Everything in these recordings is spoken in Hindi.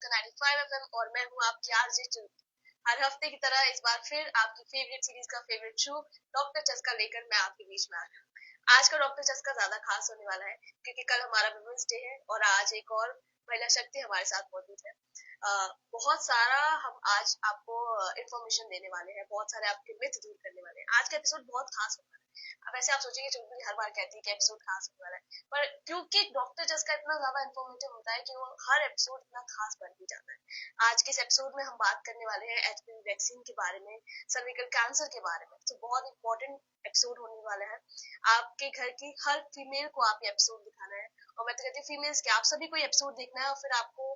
चस्का 95 FM और मैं हूँ आपकी आरजे चुन। हर हफ्ते की तरह इस बार फिर आपकी फेवरेट सीरीज का फेवरेट शो डॉक्टर चस्का लेकर मैं आपके बीच में आ गई हूँ। आज का डॉक्टर चस्का ज्यादा खास होने वाला है क्योंकि कल हमारा वुमेन्स डे है और आज एक और महिला शक्ति हमारे साथ मौजूद है। बहुत सारा हम आज आपको इंफॉर्मेशन देने वाले हैं, बहुत सारे आपके मिथ दूर करने वाले हैं। आज का एपिसोड बहुत खास होगा। अब ऐसे आप सोचेंगे चुलबुली हर बार कहती है कि एपिसोड खास होने वाला है, पर क्योंकि डॉक्टर जस का इतना ज्यादा इन्फॉर्मेटिव होता है कि वो हर एपिसोड इतना खास बन ही जाता है। आज के इस एपिसोड में हम बात करने वाले हैं एचपीवी वैक्सीन के बारे में, सर्विकल कैंसर के बारे में। तो बहुत इंपॉर्टेंट एपिसोड होने वाला है। आपके घर की हर फीमेल को आप ये एपिसोड दिखाना है, और मैं तो कहती हूँ फीमेल्स के आप सभी को ये एपिसोड देखना है और फिर आपको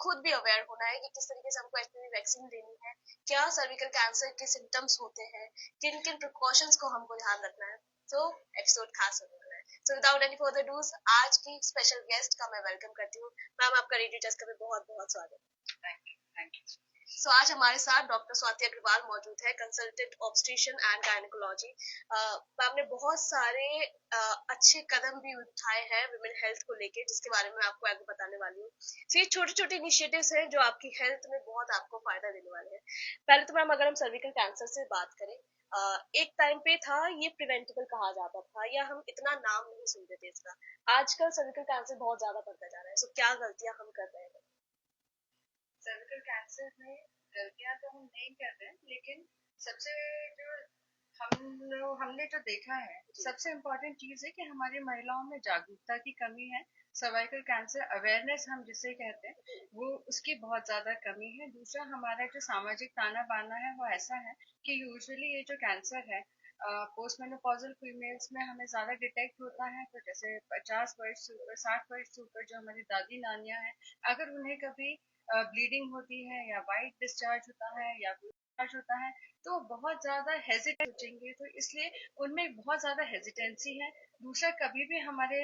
खुद भी अवेयर होना है कि किस तरीके से हमको एचपीवी वैक्सीन लेनी है, क्या सर्विकल कैंसर के सिम्टम्स होते हैं, किन किन प्रिकॉशंस को हमको ध्यान रखना है। तो एपिसोड खास होने वाला है। So without any further ado आज की स्पेशल गेस्ट का मैं वेलकम करती हूँ। मैम आपका रेडियो चस्का में बहुत बहुत स्वागत। Thank you. सो आज हमारे साथ डॉक्टर स्वाति अग्रवाल मौजूद है, कंसल्टेंट ऑब्स्ट्रिशियन एंड गायनेकोलॉजी। मैम ने बहुत सारे अच्छे कदम भी उठाए हैं विमेन हेल्थ को लेके, जिसके बारे में आपको आगे बताने वाली हूँ। तो ये छोटे छोटे इनिशिएटिव्स हैं जो आपकी हेल्थ में बहुत आपको फायदा देने वाले हैं। पहले तो मैम अगर हम सर्विकल कैंसर से बात करें, एक टाइम पे था ये प्रिवेंटेबल कहा जाता था या हम इतना नाम नहीं सुनते थे इसका। आजकल सर्विकल कैंसर बहुत ज्यादा बढ़ता जा रहा है। सो क्या गलतियां हम कर रहे हैं? सर्विकल कैंसर में गलतियां तो हम नहीं कर रहे हैं, लेकिन सबसे जो हमने जो देखा है, सबसे इम्पोर्टेंट चीज है कि हमारी महिलाओं में जागरूकता की कमी है। सर्वाइकल कैंसर अवेयरनेस हम जिसे कहते हैं, वो उसकी बहुत ज्यादा कमी है। दूसरा, हमारा जो सामाजिक ताना बाना है वो ऐसा है कि यूजुअली ये जो कैंसर है पोस्ट मेनोपॉजल फीमेल्स में हमें ज्यादा डिटेक्ट होता है। तो जैसे 50 वर्ष से ऊपर, 60 वर्ष से ऊपर जो हमारी दादी नानियां हैं, अगर उन्हें कभी ब्लीडिंग होती है या वाइट डिस्चार्ज होता है या डिस्चार्ज होता है, तो बहुत ज्यादा हेजिटेट सोचेंगे, तो इसलिए उनमें बहुत ज्यादा हेजिटेंसी है। दूसरा, कभी भी हमारे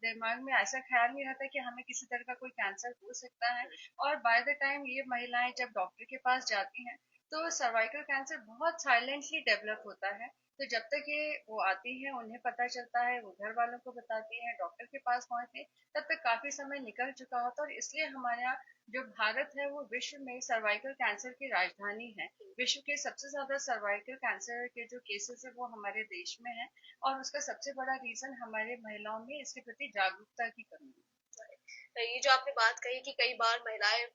दिमाग में ऐसा ख्याल नहीं रहता कि हमें किसी तरह का कोई कैंसर हो सकता है। और बाय द टाइम ये महिलाएं जब डॉक्टर के पास जाती हैं, तो सर्वाइकल कैंसर बहुत साइलेंटली डेवलप होता है। तो जब तक ये वो आती हैं, उन्हें पता चलता है, वो घर वालों को बताती हैं, डॉक्टर के पास पहुंचते, तब तक काफी समय निकल चुका होता है। और इसलिए हमारे यहाँ जो भारत है वो विश्व में सर्वाइकल कैंसर की राजधानी है। विश्व के सबसे ज्यादा सर्वाइकल कैंसर के जो केसेस है वो हमारे देश में है, और उसका सबसे बड़ा रीजन हमारे महिलाओं में इसके प्रति जागरूकता की कमी है। तो ये जो आपने बात कही कि कई बार महिलाएं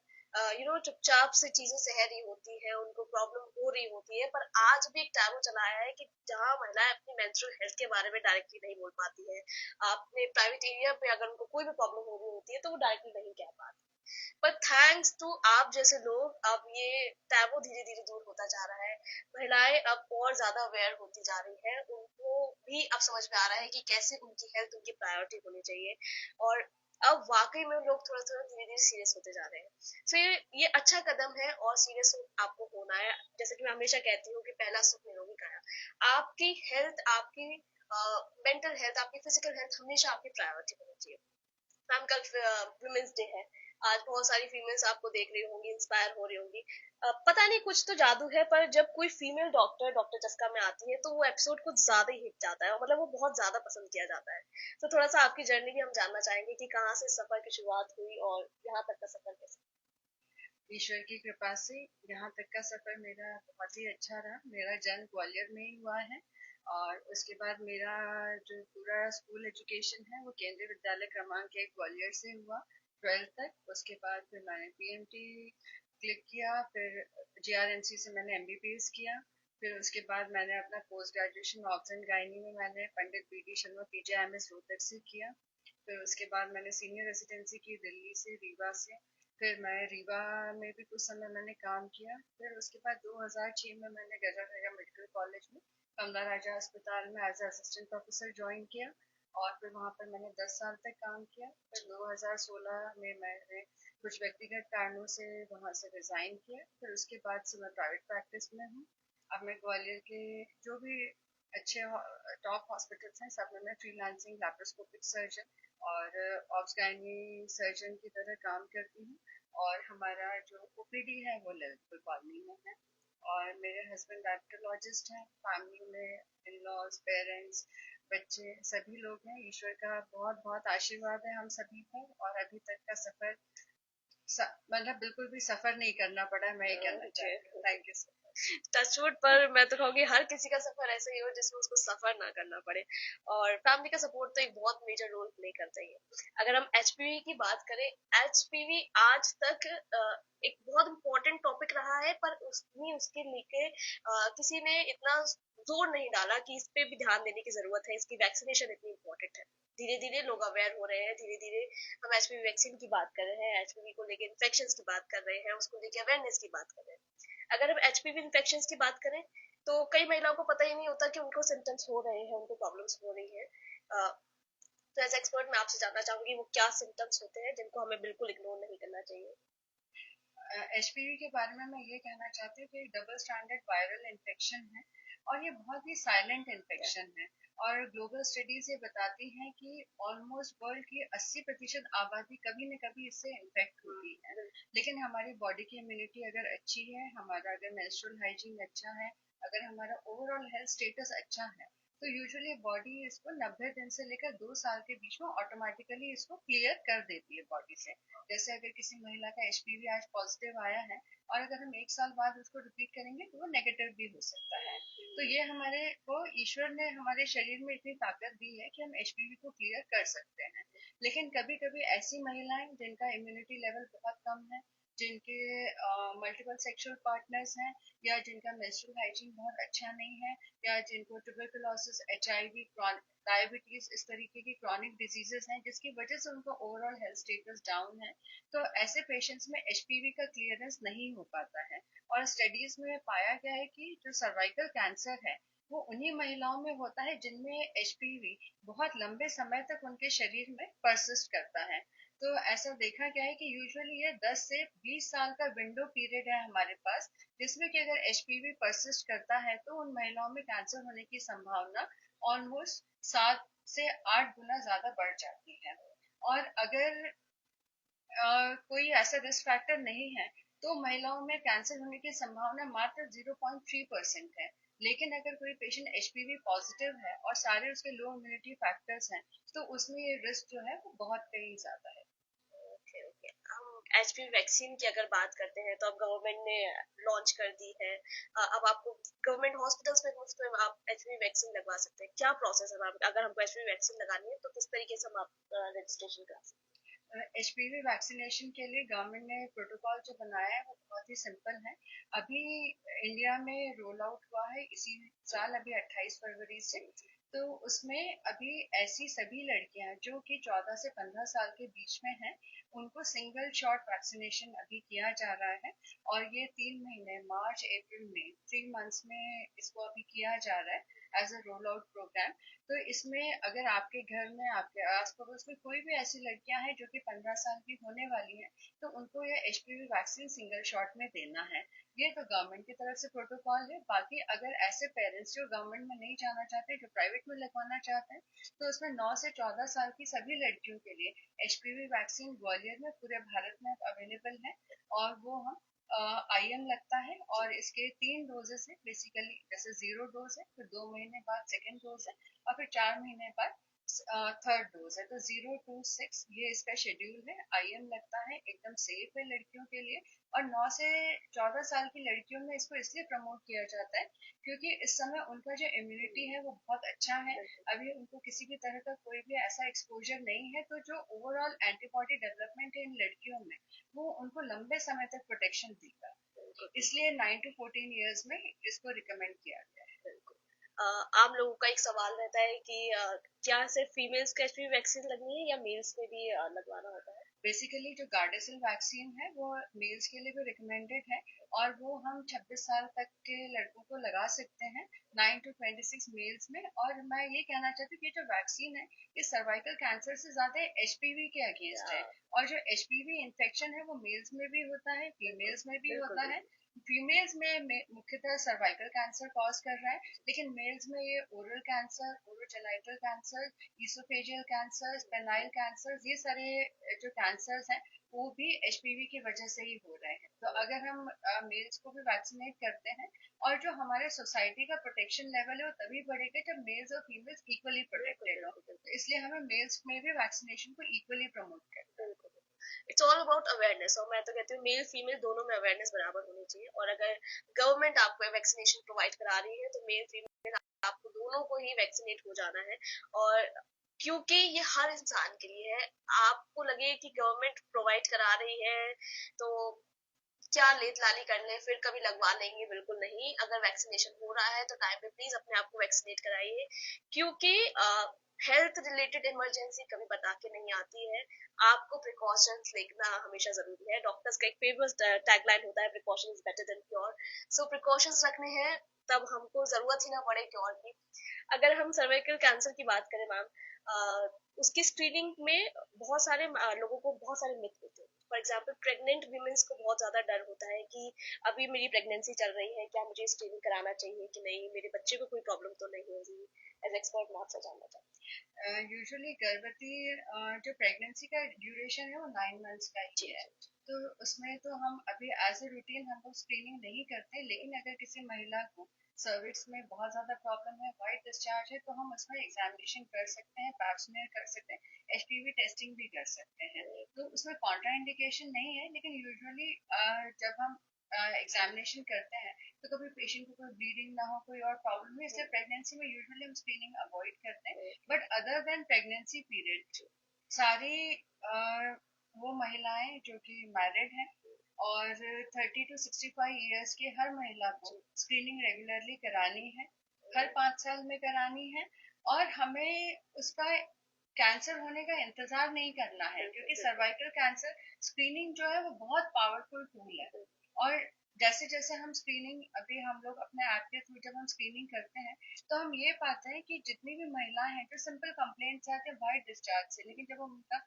चुपचाप से चीजें सह रही होती है, उनको प्रॉब्लम हो रही होती है, पर आज भी एक टैबू चलाया है कि जहाँ महिलाएं अपनी मेंस्ट्रुअल हेल्थ के बारे में डायरेक्टली नहीं बोल पाती है। अपने प्राइवेट एरिया पे अगर उनको कोई भी प्रॉब्लम हो रही होती है तो वो डायरेक्टली नहीं कह पाती। पर थैंक्स टू आप जैसे लोग अब ये टैबू धीरे धीरे दूर होता जा रहा है। महिलाएं अब और ज्यादा अवेयर होती जा रही है, उनको भी अब समझ में आ रहा है कि कैसे उनकी हेल्थ उनकी प्रायोरिटी होनी चाहिए। और अब वाकई में लोग थोड़ा थोड़ा धीरे धीरे सीरियस होते जा रहे हैं। तो ये अच्छा कदम है और सीरियस आपको होना है। जैसे कि मैं हमेशा कहती हूँ कि पहला सुख निरोगी काया। आपकी हेल्थ, आपकी मेंटल हेल्थ, आपकी फिजिकल हेल्थ हमेशा आपकी प्रायोरिटी होनी चाहिए। मैम कल वुमेन्स डे है। आज बहुत सारी फीमेल्स आपको देख रही होंगी, इंस्पायर हो रही होंगी। पता नहीं कुछ तो जादू है, पर जब कोई फीमेल डॉक्टर डॉक्टर चस्का में आती है तो वो एपिसोड कुछ ज्यादा ही हिट जाता है, मतलब वो बहुत ज्यादा पसंद किया जाता है। तो थोड़ा सा आपकी जर्नी भी हम जानना चाहेंगे कि कहाँ से सफर की शुरुआत हुई और यहाँ तक का सफर कैसे। ईश्वर की कृपा से यहाँ तक का सफर मेरा बहुत ही अच्छा रहा। मेरा जन्म ग्वालियर में ही हुआ है, और उसके बाद मेरा जो पूरा स्कूल एजुकेशन है वो केंद्रीय विद्यालय क्रमांक 1 ग्वालियर से हुआ, 12th तक। उसके बाद फिर मैंने पीएमटी क्लिक किया, फिर जीआरएमसी से मैंने एमबीबीएस किया। फिर उसके बाद मैंने अपना post graduation obs and gynae में मैंने पंडित बीडी शर्मा पीजीआईएमएस रोहतक से किया। फिर उसके बाद मैंने सीनियर रेसिडेंसी की दिल्ली से, रीवा से। फिर मैं रीवा में भी कुछ समय मैंने काम किया। फिर उसके बाद 2006 में मैंने गजाखैरा मेडिकल कॉलेज में कमला राजा अस्पताल में एज असिस्टेंट प्रोफेसर ज्वाइन किया, और फिर वहाँ पर मैंने 10 साल तक काम किया। फिर 2016 में मैंने कुछ व्यक्तिगत कारणों से वहाँ से रिजाइन किया। फिर उसके बाद से मैं प्राइवेट प्रैक्टिस में हूँ। अब मैं ग्वालियर के जो भी अच्छे टॉप हॉस्पिटल्स हैं, सब में मैं फ्रीलांसिंग लैप्रोस्कोपिक सर्जन और ऑब्स गायनी सर्जन की तरह काम करती हूँ। और हमारा जो ओपीडी है वो ललितपुर कॉलोनी में है। और मेरे हस्बैंड डायबिटोलॉजिस्ट हैं। फैमिली में इन लॉज, पेरेंट्स, बच्चे सभी लोग हैं। ईश्वर का बहुत बहुत आशीर्वाद है हम सभी पर, और अभी तक का सफर मतलब बिल्कुल भी सफर नहीं करना पड़ा, मैं ये कहना चाहती हूँ। थैंक यू सो टचवुड, पर मैं तो कहूंगी हर किसी का सफर ऐसा ही हो जिसमें उसको सफर ना करना पड़े। और फैमिली का सपोर्ट तो एक बहुत मेजर रोल प्ले करता ही है। अगर हम एचपीवी की बात करें, एचपीवी आज तक एक बहुत इंपॉर्टेंट टॉपिक रहा है, पर उसके लेके किसी ने इतना जोर नहीं डाला कि इस पे भी ध्यान देने की जरूरत है, इसकी वैक्सीनेशन इतनी इंपॉर्टेंट है। धीरे धीरे लोग अवेयर हो रहे हैं, धीरे धीरे हम एचपीवी वैक्सीन की बात कर रहे हैं, एचपीवी को लेके इन्फेक्शन की बात कर रहे हैं, उसको लेके अवेयरनेस की बात कर रहे हैं। अगर हम एचपीवी इन्फेक्शन की बात करें, तो कई महिलाओं को पता ही नहीं होता कि उनको सिम्टम्स हो रहे हैं, उनको प्रॉब्लम्स हो रही है। तो एज एक्सपर्ट मैं आपसे जानना चाहूंगी वो क्या सिम्टम्स होते हैं जिनको हमें बिल्कुल इग्नोर नहीं करना चाहिए। एचपीवी के बारे में मैं ये कहना चाहती हूँ कि डबल स्टैंडर्ड वायरल इन्फेक्शन है और ये बहुत ही साइलेंट इन्फेक्शन है। और ग्लोबल स्टडीज ये बताती हैं कि ऑलमोस्ट वर्ल्ड की 80% आबादी कभी न कभी इससे इन्फेक्ट होती है। लेकिन हमारी बॉडी की इम्यूनिटी अगर अच्छी है, हमारा अगर मेंस्ट्रुअल हाइजीन अच्छा है, अगर हमारा ओवरऑल हेल्थ स्टेटस अच्छा है, तो यूजुअली बॉडी इसको 90 दिन से लेकर 2 साल के बीच में ऑटोमेटिकली इसको क्लियर कर देती है बॉडी से। जैसे अगर किसी महिला का एचपीवी आज पॉजिटिव आया है और अगर हम 1 साल बाद उसको रिपीट करेंगे तो वो नेगेटिव भी हो सकता है। तो ये हमारे को ईश्वर ने हमारे शरीर में इतनी ताकत दी है कि हम एचपीवी को क्लियर कर सकते हैं। लेकिन कभी कभी ऐसी महिलाएं जिनका इम्यूनिटी लेवल बहुत कम है, जिनके मल्टीपल सेक्सुअल पार्टनर्स हैं, या जिनका मेंस्ट्रुअल हाइजीन बहुत अच्छा नहीं है, या जिनको ट्यूबरकुलोसिस, एचआईवी, डायबिटीज, इस तरीके की क्रॉनिक डिजीजेस हैं जिसकी वजह से उनका ओवरऑल हेल्थ स्टेटस डाउन है, तो ऐसे पेशेंट्स में एचपीवी का क्लियरेंस नहीं हो पाता है। और स्टडीज में पाया गया है कि जो सर्वाइकल कैंसर है वो उन्हीं महिलाओं में होता है जिनमें एचपीवी बहुत लंबे समय तक उनके शरीर में परसिस्ट करता है। तो ऐसा देखा गया है कि यूजुअली ये 10 से 20 साल का विंडो पीरियड है हमारे पास, जिसमें कि अगर एचपीवी परसिस्ट करता है तो उन महिलाओं में कैंसर होने की संभावना ऑलमोस्ट 7 से 8 गुना ज्यादा बढ़ जाती है। और अगर कोई ऐसा रिस्क फैक्टर नहीं है तो महिलाओं में कैंसर होने की संभावना मात्र 0.3% है। लेकिन अगर कोई पेशेंट एचपीवी पॉजिटिव है और सारे उसके लो इम्यूनिटी फैक्टर्स हैं, तो उसमें ये रिस्क जो है वो बहुत कहीं ज्यादा है। ओके ओके, हम एचपीवी वैक्सीन की अगर बात करते हैं, तो अब गवर्नमेंट ने लॉन्च कर दी है। अब आपको गवर्नमेंट हॉस्पिटल्स में मुफ्त में आप एचपीवी वैक्सीन लगवा सकते हैं। क्या प्रोसेस है मैम, अगर हमको एचपीवी वैक्सीन लगानी है तो किस तरीके से हम आप रजिस्ट्रेशन करा सकते एचपीवी वैक्सीनेशन के लिए गवर्नमेंट ने प्रोटोकॉल जो बनाया है वो बहुत ही सिंपल है। अभी इंडिया में रोल आउट हुआ है इसी साल, अभी 28 फरवरी से। तो उसमें अभी ऐसी सभी लड़कियां जो कि 14 से 15 साल के बीच में हैं, उनको सिंगल शॉट वैक्सीनेशन अभी किया जा रहा है। और ये 3 महीने, मार्च अप्रैल मई, 3 मंथ्स में इसको अभी किया जा रहा है as a roll out programme. तो इसमें अगर आपके घर में, आपके आस पड़ोस में कोई भी ऐसी लड़कियां हैं जो कि 15 साल की होने वाली हैं, तो उनको यह एचपीवी वैक्सीन सिंगल शॉट में देना है। ये तो गवर्नमेंट की तरफ से प्रोटोकॉल है। बाकी अगर ऐसे पेरेंट्स जो गवर्नमेंट में नहीं जाना चाहते, जो प्राइवेट में लगवाना चाहते हैं, तो उसमें 9 से 14 साल की सभी लड़कियों के लिए एचपीवी वैक्सीन ग्वालियर में पूरे भारत में अवेलेबल है। और वो हम आईएम लगता है और इसके 3 डोजेस है बेसिकली। जैसे 0 डोज है, फिर 2 महीने बाद सेकेंड डोज है, और फिर 4 महीने बाद थर्ड डोज है। तो 0 to 6 ये इसका शेड्यूल है। आईएम लगता है, एकदम सेफ है लड़कियों के लिए। और 9 से 14 साल की लड़कियों में इसको इसलिए प्रमोट किया जाता है क्योंकि इस समय उनका जो इम्यूनिटी है वो बहुत अच्छा है। अभी उनको किसी भी तरह का कोई भी ऐसा एक्सपोजर नहीं है, तो जो ओवरऑल एंटीबॉडी डेवलपमेंट है इन लड़कियों में, वो उनको लंबे समय तक प्रोटेक्शन देगा। तो इसलिए 9 to 14 ईयर्स में इसको रिकमेंड किया गया है। आम लोगों का एक सवाल रहता है कि क्या सिर्फ फीमेल्स को एचपीवी वैक्सीन लगनी है या मेल्स में भी लगवाना होता है? बेसिकली जो गार्डेसिल वैक्सीन है वो मेल्स के लिए भी रिकमेंडेड है, और वो हम 26 साल तक के लड़कों को लगा सकते हैं, 9 to 26 मेल्स में। और मैं ये कहना चाहती हूँ कि जो वैक्सीन है ये सर्वाइकल कैंसर से ज्यादा एचपीवी के अगेंस्ट है। और जो एचपीवी इन्फेक्शन है वो मेल्स में भी होता है, फीमेल्स में भी होता है। फीमेल्स में मुख्यतः सर्वाइकल कैंसर कॉज कर रहा है, लेकिन मेल्स में ये oral cancer, orogenital cancer, oesophageal cancer, penile cancer, ये सारे जो कैंसर्स हैं वो भी एचपीवी की वजह से ही हो रहे हैं। तो अगर हम मेल्स को भी वैक्सीनेट करते हैं, और जो हमारे सोसाइटी का प्रोटेक्शन लेवल है वो तभी बढ़ेगा जब मेल्स और फीमेल्स इक्वली प्रोटेक्टेड हो। तो इसलिए हमें मेल्स में भी वैक्सीनेशन को इक्वली प्रमोट करना है। इट्स ऑल अबाउट अवेयरनेस, और मैं तो कहती हूँ मेल फीमेल दोनों में अवेयरनेस बराबर होनी चाहिए। और अगर गवर्नमेंट आपको वैक्सीनेशन प्रोवाइड करा रही है तो मेल फीमेल आपको दोनों को ही वैक्सीनेट हो जाना है। और क्योंकि ये हर इंसान के लिए है, आपको लगे कि गवर्नमेंट प्रोवाइड करा रही है तो क्या लेट लाली कर ले फिर कभी लगवा लेंगे, बिल्कुल नहीं। अगर वैक्सीनेशन हो रहा है तो टाइम पे प्लीज अपने आप को वैक्सीनेट कराइए, क्योंकि हेल्थ रिलेटेड इमरजेंसी कभी बता के नहीं आती है। आपको प्रिकॉशंस लेना हमेशा जरूरी है। डॉक्टर्स का एक फेमस टैगलाइन होता है, precaution is better than cure. So precautions रखने हैं, तब हमको जरूरत ही ना पड़े क्योर की। अगर हम सर्वाइकल कैंसर की बात करें मैम, उसकी स्क्रीनिंग में बहुत सारे लोगों को बहुत सारे मिथ होते हैं। फॉर एग्जाम्पल प्रेग्नेंट वीमेंस को बहुत ज्यादा डर होता है कि अभी मेरी प्रेगनेंसी चल रही है, क्या मुझे स्क्रीनिंग कराना चाहिए कि नहीं, मेरे बच्चे को कोई प्रॉब्लम तो नहीं होगी। एज एक्सपर्ट मैं आपसे जानना चाहती यूजुअली गर्भवती जो प्रेगनेंसी का ड्यूरेशन है वो 9 मंथ्स का हूँ। ही है। तो उसमें तो हम अभी एज ए रूटीन हम लोग स्क्रीनिंग नहीं करते, लेकिन अगर किसी महिला को सर्विक्स में बहुत ज्यादा प्रॉब्लम है, वाइट डिस्चार्ज है, तो हम उसमें एग्जामिनेशन कर सकते हैं, पैप स्मीयर कर सकते हैं, एचपीवी टेस्टिंग भी कर सकते हैं। तो उसमें कॉन्ट्रा इंडिकेशन नहीं है, लेकिन यूजुअली जब हम एग्जामिनेशन करते हैं तो कभी पेशेंट को कोई ब्लीडिंग ना हो, कोई और प्रॉब्लम हो, इसलिए प्रेगनेंसी में यूजुअली हम स्क्रीनिंग अवॉइड करते हैं। But other than pregnancy period सारी वो महिलाएं जो कि मैरिड हैं और 30 to 65 ईयर्स की हर महिला को स्क्रीनिंग रेगुलरली करानी है, हर 5 साल में करानी है। और हमें उसका कैंसर होने का इंतजार नहीं करना है, क्योंकि सर्वाइकल कैंसर स्क्रीनिंग जो है वो बहुत पावरफुल टूल है। और जैसे जैसे हम स्क्रीनिंग अभी हम लोग अपने ऐप के थ्रू जब हम स्क्रीनिंग करते हैं तो हम ये पाते हैं कि जितनी भी महिलाएं हैं जो सिंपल कंप्लेंट्स आते हैं वाइट डिस्चार्ज से, लेकिन जब हम उनका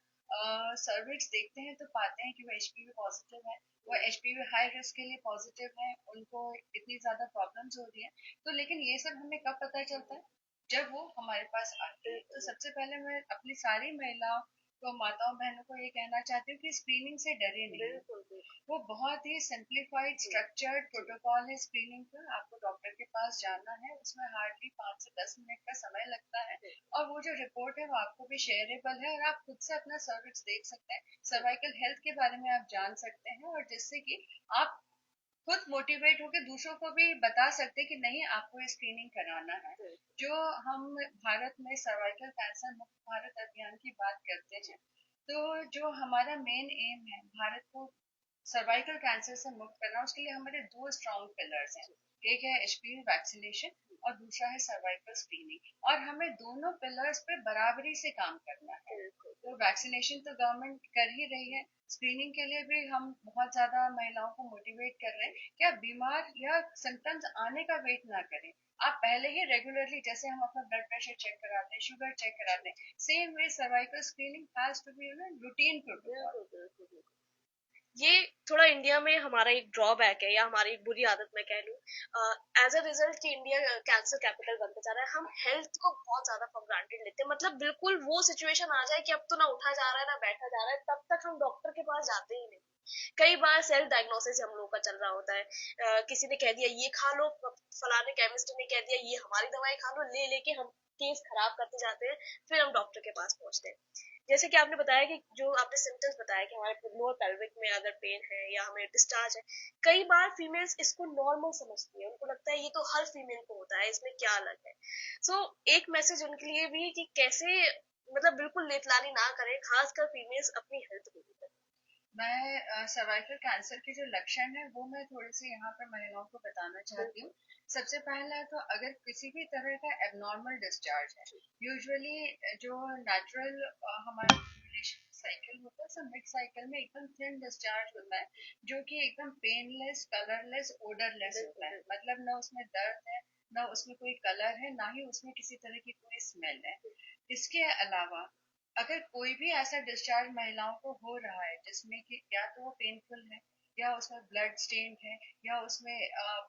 सर्विक्स देखते हैं तो पाते हैं कि वो एचपीवी पॉजिटिव है, वो एचपीवी हाई रिस्क के लिए पॉजिटिव है, उनको इतनी ज्यादा प्रॉब्लम्स हो रही है। तो लेकिन ये सब हमें कब पता चलता है, जब वो हमारे पास आती है। तो सबसे पहले मैं अपनी सारी महिलाओं को, माताओं बहनों को ये कहना चाहती हूँ कि स्क्रीनिंग से डरे नहीं। बिल्कुल। वो बहुत ही सिंप्लीफाइड स्ट्रक्चर्ड प्रोटोकॉल है स्क्रीनिंग का। आपको डॉक्टर के पास जाना है, उसमें हार्डली 5 से 10 मिनट का समय लगता है, और वो जो रिपोर्ट है वो आपको भी शेयरेबल है, और आप खुद से अपना सर्विस देख सकते हैं, सर्वाइकल हेल्थ के बारे में आप जान सकते हैं, और जिससे कि आप खुद मोटिवेट होकर दूसरों को भी बता सकते हैं कि नहीं, आपको ये स्क्रीनिंग कराना है। जो हम भारत में सर्वाइकल कैंसर मुक्त भारत अभियान की बात करते हैं, तो जो हमारा मेन एम है भारत को सर्वाइकल कैंसर से मुक्त करना, उसके लिए हमारे दो स्ट्रॉन्ग पिलर्स हैं। एक है एचपीवी वैक्सीनेशन और दूसरा है सर्वाइकल स्क्रीनिंग, और हमें दोनों पिलर्स पे बराबरी से काम करना है। तो वैक्सीनेशन तो गवर्नमेंट कर ही रही है, स्क्रीनिंग के लिए भी हम बहुत ज्यादा महिलाओं को मोटिवेट कर रहे हैं कि आप बीमार या सिम्टम्स आने का वेट ना करें। आप पहले ही रेगुलरली, जैसे हम अपना ब्लड प्रेशर चेक कराते हैं, शुगर चेक कराते हैं, same way cervical screening has to be routine protocol. बिल्कुल। ये थोड़ा इंडिया में हमारा एक ड्रॉबैक है, या हमारी एक बुरी आदत मैं कह लूं। एज अ रिजल्ट कि इंडिया कैंसर कैपिटल बनता जा रहा है, हम हेल्थ को बहुत ज्यादा फॉर ग्रांटेड लेते हैं। मतलब बिल्कुल वो सिचुएशन आ जाए कि अब तो ना उठा जा रहा है ना बैठा जा रहा है, तब तक हम डॉक्टर के पास जाते ही नहीं। कई बार सेल्फ डायग्नोसिस हम लोगों का चल रहा होता है। किसी ने कह दिया ये खा लो, फलाने केमिस्ट ने कह दिया ये हमारी दवाई खा लो, ले लेके हम केस खराब करते जाते हैं, फिर हम डॉक्टर के पास पहुंचते हैं। जैसे कि आपने बताया कि जो आपने सिम्टम्स बताया कि हमारे लोअर पेल्विक में अगर पेन है या हमें डिस्चार्ज है, कई बार फीमेल्स इसको नॉर्मल समझती है, उनको लगता है ये तो हर फीमेल को होता है, इसमें क्या अलग है। सो एक मैसेज उनके लिए भी कि कैसे, मतलब बिल्कुल लेटलानी ना करें, खासकर फीमेल्स अपनी हेल्थ को भी करें। मैं सर्वाइकल कैंसर के जो लक्षण है वो मैं थोड़े से यहाँ पर महिलाओं को बताना चाहती हूँ। सबसे पहला तो अगर किसी भी तरह का एबनॉर्मल डिस्चार्ज है, यूजुअली जो नेचुरल हमारा साइकिल होता है, सब मिड साइकिल में एकदम थिन डिस्चार्ज होता है, जो कि एकदम पेनलेस, कलरलेस, ओडरलेस होता है। मतलब ना उसमें दर्द है, ना उसमें कोई कलर है, ना ही उसमें किसी तरह की कोई स्मेल है। इसके अलावा अगर कोई भी ऐसा डिस्चार्ज महिलाओं को हो रहा है जिसमें कि या तो वो पेनफुल है, या उसमें ब्लड स्टेन है, या उसमें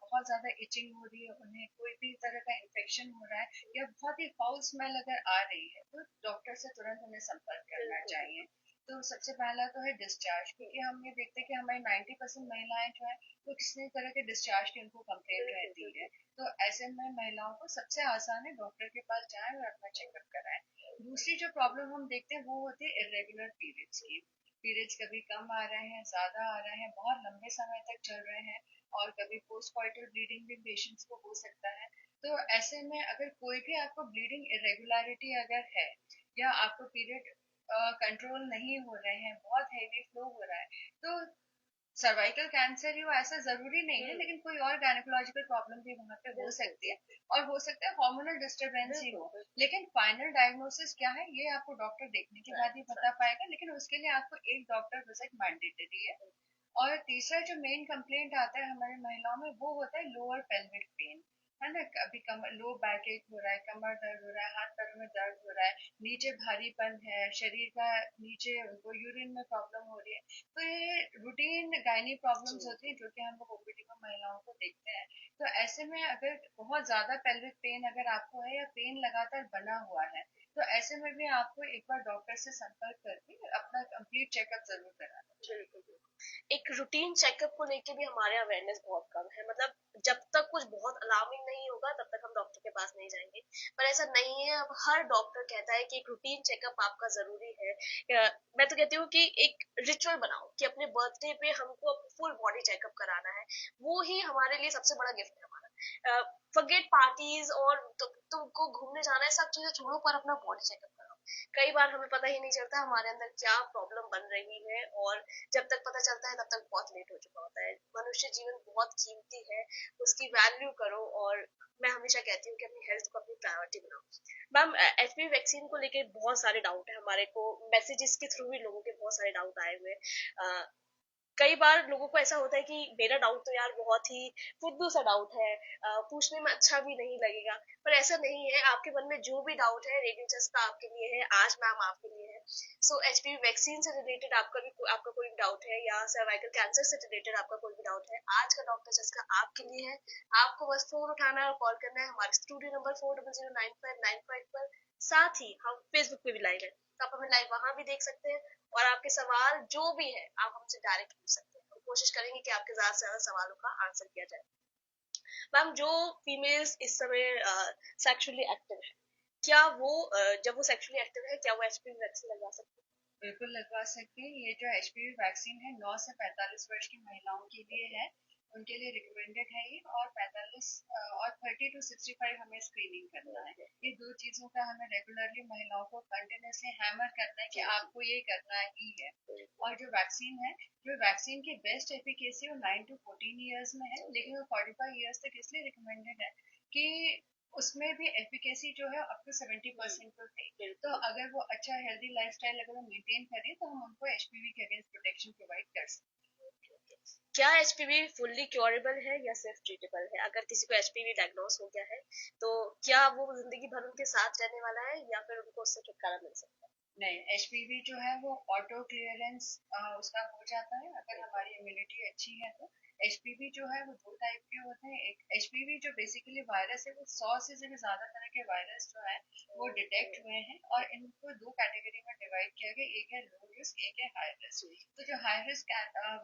बहुत ज्यादा इचिंग हो रही है, उन्हें कोई भी तरह का इन्फेक्शन हो रहा है, या बहुत ही फाउल स्मेल अगर आ रही है, तो डॉक्टर से तुरंत उन्हें संपर्क करना चाहिए। तो सबसे पहला तो है डिस्चार्ज, क्योंकि हम ये देखते हैं कि हमारी 90% महिलाएं जो है वो किसी तरह के डिस्चार्ज की उनको कंप्लेंट रहती है। तो ऐसे में महिलाओं को सबसे आसान है डॉक्टर के पास जाएं और अपना चेकअप कराएं। दूसरी जो प्रॉब्लम हम देखते हैं वो होती है इरेगुलर पीरियड्स की। पीरियड्स कभी कम आ रहे हैं, ज्यादा आ रहे हैं, बहुत लंबे समय तक चल रहे हैं, और कभी पोस्टकॉइटल ब्लीडिंग भी पेशेंट्स को हो सकता है। तो ऐसे में अगर कोई भी आपको ब्लीडिंग इरेगुलरिटी अगर है, या आपको पीरियड कंट्रोल नहीं हो रहे हैं, बहुत हेवी फ्लो हो रहा है, तो सर्वाइकल कैंसर ही हो ऐसा जरूरी नहीं है, लेकिन कोई और गायनेकोलॉजिकल प्रॉब्लम भी वहां पे हो सकती है, और हो सकता है हार्मोनल डिस्टरबेंस ही हो। लेकिन फाइनल डायग्नोसिस क्या है ये आपको डॉक्टर देखने के बाद ही बता पाएगा, लेकिन उसके लिए आपको एक डॉक्टर विजिट मैंडेटरी है। और तीसरा जो मेन कंप्लेंट आता है हमारी महिलाओं में, वो होता है लोअर पेल्विक पेन, है ना। कभी कमर, लो बैक एक हो रहा है, कमर दर्द हो रहा है, हाथ पैरों में दर्द हो रहा है, नीचे भारीपन है, शरीर का नीचे उनको यूरिन में प्रॉब्लम हो रही है। तो ये रूटीन गायनी प्रॉब्लम्स होती है जो कि हम लोग ओपीडी में महिलाओं को देखते हैं। तो ऐसे में अगर बहुत ज्यादा पेल्विक पेन अगर आपको है, या पेन लगातार बना हुआ है, तो ऐसे में भी आपको एक बार डॉक्टर से संपर्क करके अपना कंप्लीट चेकअप जरूर कराना चाहिए। एक रूटीन चेकअप को लेके भी हमारे अवेयरनेस बहुत कम है। मतलब जब तक कुछ बहुत अलार्मिंग नहीं होगा तब तक हम डॉक्टर के पास नहीं जाएंगे, पर ऐसा नहीं है। अब हर डॉक्टर कहता है कि एक रूटीन चेकअप आपका जरूरी है। मैं तो कहती हूँ कि एक रिचुअल बनाओ कि अपने बर्थडे पे हमको फुल बॉडी चेकअप कराना है। वो ही हमारे लिए सबसे बड़ा गिफ्ट है हमारा। फॉरगेट पार्टीज और तुमको घूमने जाना है, सब चीजें छोड़ो, पर अपना बॉडी चेकअप कराओ। कई बार हमें पता ही नहीं चलता हमारे अंदर क्या प्रॉब्लम बन रही है, और जब तक पता चलता है तब तक बहुत लेट हो चुका होता है। मनुष्य जीवन बहुत कीमती है, उसकी वैल्यू करो। और मैं हमेशा कहती हूँ कि अपनी हेल्थ को अपनी प्रायोरिटी बनाओ। मैम, एचपीवी वैक्सीन को लेके बहुत सारे डाउट है हमारे को, मैसेजेस के थ्रू भी लोगों के बहुत सारे डाउट आए हुए हैं। कई बार लोगों को ऐसा होता है कि मेरा डाउट तो यार बहुत ही फुद्दू सा डाउट है, पूछने में अच्छा भी नहीं लगेगा। पर ऐसा नहीं है, आपके मन में जो भी डाउट है रेडियो चस्का आपके लिए है, आज मैम आपके लिए है। सो एचपीवी वैक्सीन से रिलेटेड आपका कोई भी डाउट है, या सर्वाइकल कैंसर से रिलेटेड आपका कोई भी डाउट है, आज का डॉक्टर चस्का आपके लिए है। आपको बस फोन उठाना है और कॉल करना है हमारे स्टूडियो नंबर 40095955 पर। साथ ही हम फेसबुक पे भी लाइव है, तो आप हमें लाइव वहां भी देख सकते हैं। और आपके सवाल जो भी है आप हमसे डायरेक्ट पूछ सकते हैं। हम कोशिश करेंगे कि आपके ज्यादा से ज्यादा सवालों का आंसर किया जाए। मैम, जो फीमेल्स इस समय सेक्सुअली एक्टिव है, क्या वो जब वो सेक्सुअली एक्टिव है, क्या वो एचपीवी वैक्सीन लगवा सकते हैं? बिल्कुल लगवा सकते हैं। ये जो एचपीवी वैक्सीन है 9 से 45 वर्ष की महिलाओं के लिए है, उनके लिए रिकमेंडेड है ये। और 45 और 30 टू 65 हमें स्क्रीनिंग करना है। ये दो चीजों का हमें रेगुलरली महिलाओं को कंटिन्यूसली हैमर करना है कि आपको ये करना ही है। और जो वैक्सीन है, जो वैक्सीन की बेस्ट एफिकेसी वो 9 टू 14 ईयर्स में है, लेकिन वो 45 ईयर्स तक इसलिए रिकमेंडेड है कि उसमें भी एफिकेसी जो है अप टू 70% तो है। तो अगर वो अच्छा हेल्दी लाइफस्टाइल अगर वो मेंटेन करें, तो हम उनको एचपीवी के अगेंस्ट प्रोटेक्शन प्रोवाइड कर सकते हैं। क्या एचपीवी फुल्ली क्योरेबल है या सिर्फ ट्रीटेबल है? अगर किसी को एचपीवी डायग्नोस हो गया है, तो क्या वो जिंदगी भर उनके साथ रहने वाला है, या फिर उनको उससे छुटकारा मिल सकता है? नहीं, एचपीवी जो है वो ऑटो क्लियरेंस उसका हो जाता है अगर हमारी इम्यूनिटी अच्छी है तो। एचपीवी जो है वो दो टाइप के होते हैं। एक एचपीवी जो बेसिकली वायरस है, वो 100 से भी ज्यादा तरह के वायरस जो है वो डिटेक्ट हुए हैं, और इनको दो कैटेगरी में डिवाइड किया गया। एक है लो रिस्क, एक है हाई रिस्क। तो जो हाई रिस्क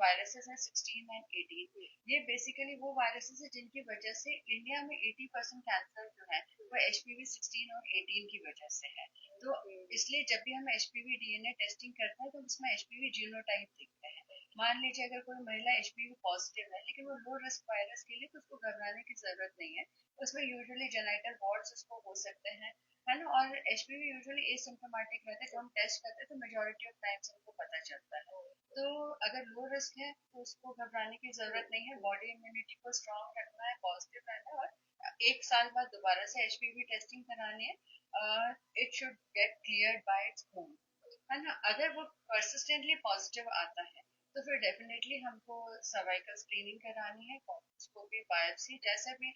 वायरसेस है 16 एंड 18, ये बेसिकली वो वायरसेस है जिनकी वजह से इंडिया में 80% कैंसर जो है वो एचपीवी 16 और 18 की वजह से है। तो इसलिए जब भी हम एचपीवी डीएनए टेस्टिंग करते हैं तो उसमें एचपीवी जीनोटाइप देखते हैं। मान लीजिए अगर कोई महिला एचपीवी पॉजिटिव है, लेकिन वो लो रिस्क वायरस के लिए, तो उसको घबराने की जरूरत नहीं है। उसमें यूजुअली जेनाइटल वॉर्ड्स उसको हो सकते हैं, है ना। और एचपीवी यूजुअली एसिम्प्टोमेटिक रहते हैं, जब हम टेस्ट करते हैं तो मेजोरिटी ऑफ टाइम्स हमको पता चलता है। तो अगर लो रिस्क है तो उसको घबराने की जरूरत नहीं है। बॉडी इम्यूनिटी को स्ट्रांग रखना है, पॉजिटिव रहना है, और 1 साल बाद दोबारा से एचपीवी टेस्टिंग करानी है। It should get cleared bye its own, है ना। अगर वो परसिस्टेंटली पॉजिटिव आता है, तो फिर डेफिनेटली हमको सर्वाइकल स्क्रीनिंग करानी है, कॉलोनोस्कोपी, बायोप्सी, जैसे भी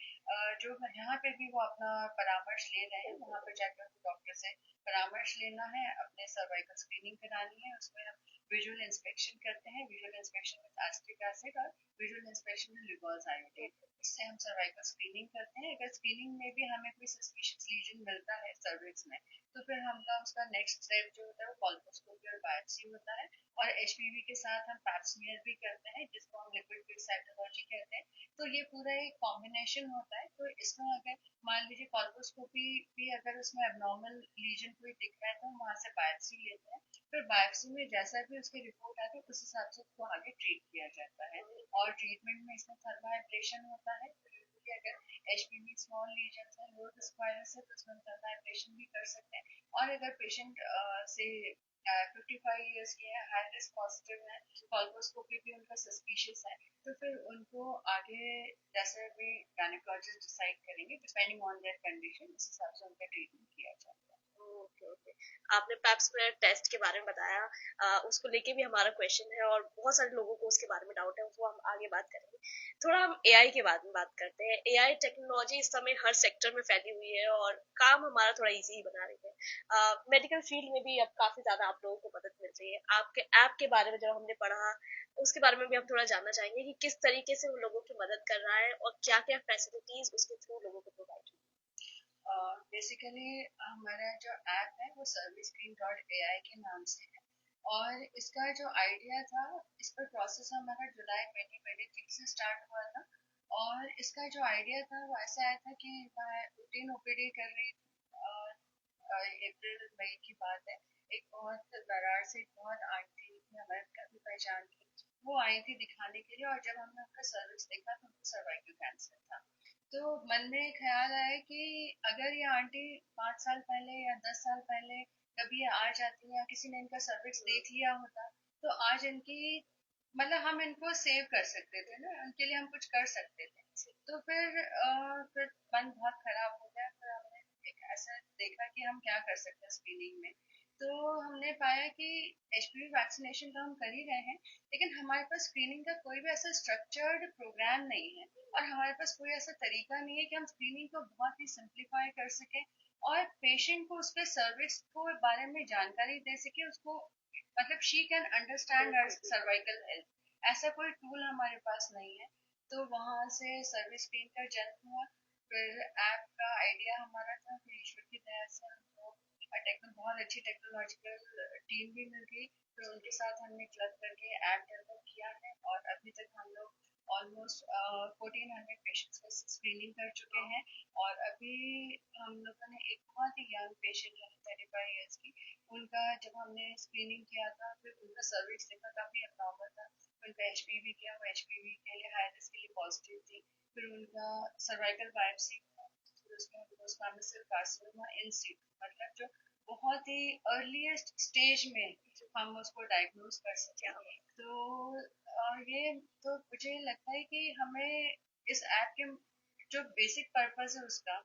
जो यहाँ पे भी वो अपना परामर्श ले रहे हैं वहाँ पे जाकर डॉक्टर से परामर्श लेना है, अपने सर्वाइकल स्क्रीनिंग करानी है। उसमें हम विजुअल इंस्पेक्शन करते हैं, विजुअल इंस्पेक्शन में एस्टिक एसिड, और विजुअल इंस्पेक्शन में रिवर्स आयोडीन। इससे हम सर्वाइकल स्क्रीनिंग करते हैं। अगर स्क्रीनिंग में भी हमें कोई सस्पिशियस लीजन मिलता है सर्विक्स में, तो फिर हमका उसका नेक्स्ट स्टेप जो होता है वो कॉलोनोस्कोपी और बायोप्सी होता है। और HPV के साथ हम पैप्समियर भी करते हैं, जिसको हम लिक्विड फिट साइटोलॉजी कहते हैं। तो ये पूरा एक कॉम्बिनेशन होता है। तो इसमें अगर मान लीजिए कॉल्पोस्कोपी भी अगर उसमें एबनॉर्मल लीजन कोई दिख रहा है तो हम वहाँ से बायोप्सी लेते हैं। फिर बायोप्सी में जैसा भी उसकी रिपोर्ट आती है उस हिसाब से उसको आगे ट्रीट किया जाता है। और ट्रीटमेंट में इसमें थर्माइब्रेशन होता है। कि अगर HPV स्मॉल लीजन है, लो रिस्क वायरस है, तो उसमें थर्माइब्रेशन भी कर सकते हैं। और अगर पेशेंट से 55 ईयर्स के है, हाई रिस्क पॉजिटिव है, कॉल्पोस्कोपी भी उनका सस्पिशियस है, तो फिर उनको आगे जैसे भी गायनेकोलॉजिस्ट डिसाइड करेंगे डिपेंडिंग ऑन देयर कंडीशन, उस हिसाब से उनका ट्रीटमेंट किया जाएगा। Okay okay. आपने पैप्समेयर टेस्ट के बारे में बताया, उसको लेके भी हमारा क्वेश्चन है और बहुत सारे लोगों को उसके बारे में डाउट है, वो हम आगे बात करेंगे। थोड़ा हम एआई के बारे में बात करते हैं। एआई टेक्नोलॉजी इस समय हर सेक्टर में फैली हुई है और काम हमारा थोड़ा इजी बना रही है। मेडिकल फील्ड में भी अब काफी ज्यादा आप लोगों को मदद मिल रही है। आपके ऐप के बारे में जब हमने पढ़ा, उसके बारे में भी हम थोड़ा जानना चाहेंगे कि किस तरीके से वो लोगों की मदद कर रहा है और क्या क्या फैसिलिटीज उसके थ्रू लोगों को प्रोवाइड की। बेसिकली हमारा जो ऐप है वो सर्विसस्क्रीन.ai के नाम से है। और इसका जो आइडिया था, इस पर प्रोसेस हमारा जुलाई 2023 से स्टार्ट हुआ था। और इसका जो आइडिया था वो ऐसा आया था कि मैं रूटीन ओपीडी कर रही थी, अप्रैल मई की बात है। एक बहुत दरार से बहुत आंटी थी, हमारे काफी पहचान की, वो आई थी दिखाने के लिए। और जब हमने उनका सर्विस देखा तो उनको सर्वाइकल कैंसर था। तो मन में ख्याल आया कि अगर ये आंटी 5 साल पहले या 10 साल पहले कभी ये आ जाती या किसी ने इनका सर्विस देख लिया होता, तो आज इनकी मतलब हम इनको सेव कर सकते थे ना, उनके लिए हम कुछ कर सकते थे। तो फिर मन बहुत खराब हो गया। फिर हमने एक ऐसा देखा कि हम क्या कर सकते हैं स्क्रीनिंग में। तो हमने पाया कि HPV वैक्सीनेशन तो हम कर ही रहे हैं, लेकिन हमारे पास स्क्रीनिंग का कोई भी ऐसा स्ट्रक्चर्ड प्रोग्राम नहीं है। और हमारे पास कोई ऐसा तरीका नहीं है कि हम स्क्रीनिंग को बहुत ही सिंप्लीफाई कर सके और पेशेंट को उसके सर्विस को बारे में जानकारी दे सके, उसको मतलब she can understand her cervical health. ऐसा कोई टूल हमारे पास नहीं है। तो वहां से सर्विस टीम का जन्म हुआ। फिर ऐप का आइडिया हमारा था, फिर ईश्वर की दया से हमको बहुत अच्छी टेक्नोलॉजिकल टीम भी मिल गई। फिर उनके साथ हमने क्लब करके ऐप डेवलप किया है। और अभी तक हम लोग ऑलमोस्ट 1400 पेशेंट्स का स्क्रीनिंग कर चुके हैं। और अभी हम लोगों ने एक बहुत ही यंग पेशेंट है 35 ईयर्स की, उनका जब हमने स्क्रीनिंग किया था फिर उनका सर्विस देखा, काफी अबनॉर्मल था। उनका HPV किया, वो HPV के लिए हाई रिस्क के लिए पॉजिटिव थी। फिर उनका सर्वाइकल बायोप्सी हुआ, फिर उसमें स्क्वामोस कार्सिनोमा इन सीटू, मतलब जो बहुत ही अर्लीस्ट स्टेज में हम उसको डायग्नोज कर सके। तो ये तो मुझे लगता है कि हमें इस ऐप के जो बेसिक पर्पस है उसका,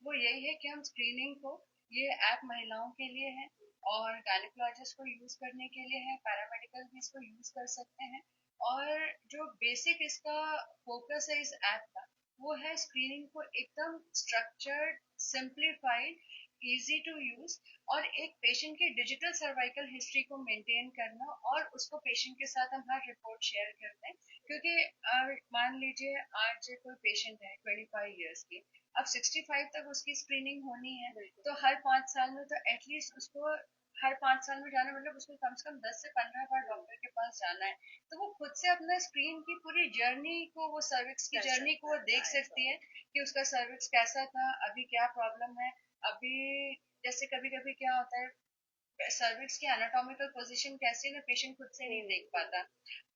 वो यही है कि हम स्क्रीनिंग को, ये ऐप महिलाओं के लिए है और गायनेकोलॉजिस्ट को यूज करने के लिए है, पैरामेडिकल भी इसको यूज कर सकते हैं। और जो बेसिक इसका फोकस है इस ऐप का, वो है स्क्रीनिंग को एकदम structured, simplified, easy to use, और एक पेशेंट की डिजिटल सर्वाइकल हिस्ट्री को मेंटेन करना, और उसको पेशेंट के साथ हम हर रिपोर्ट शेयर करते हैं। क्योंकि मान लीजिए आज कोई पेशेंट है 25 ईयर्स की, अब 65 तक उसकी स्क्रीनिंग होनी है, तो हर 5 साल में तो एटलीस्ट उसको हर 5 साल में जाना, मतलब उसको कम से कम 10 से 15 बार डॉक्टर के पास जाना है। तो वो खुद से अपना स्क्रीन की पूरी जर्नी को, वो सर्विक्स की जर्नी को वो देख सकती है कि उसका सर्विक्स कैसा था, अभी क्या प्रॉब्लम है। अभी जैसे कभी कभी क्या होता है, सर्विक्स की एनाटॉमिकल पोजीशन कैसी है ना, पेशेंट खुद से नहीं देख पाता।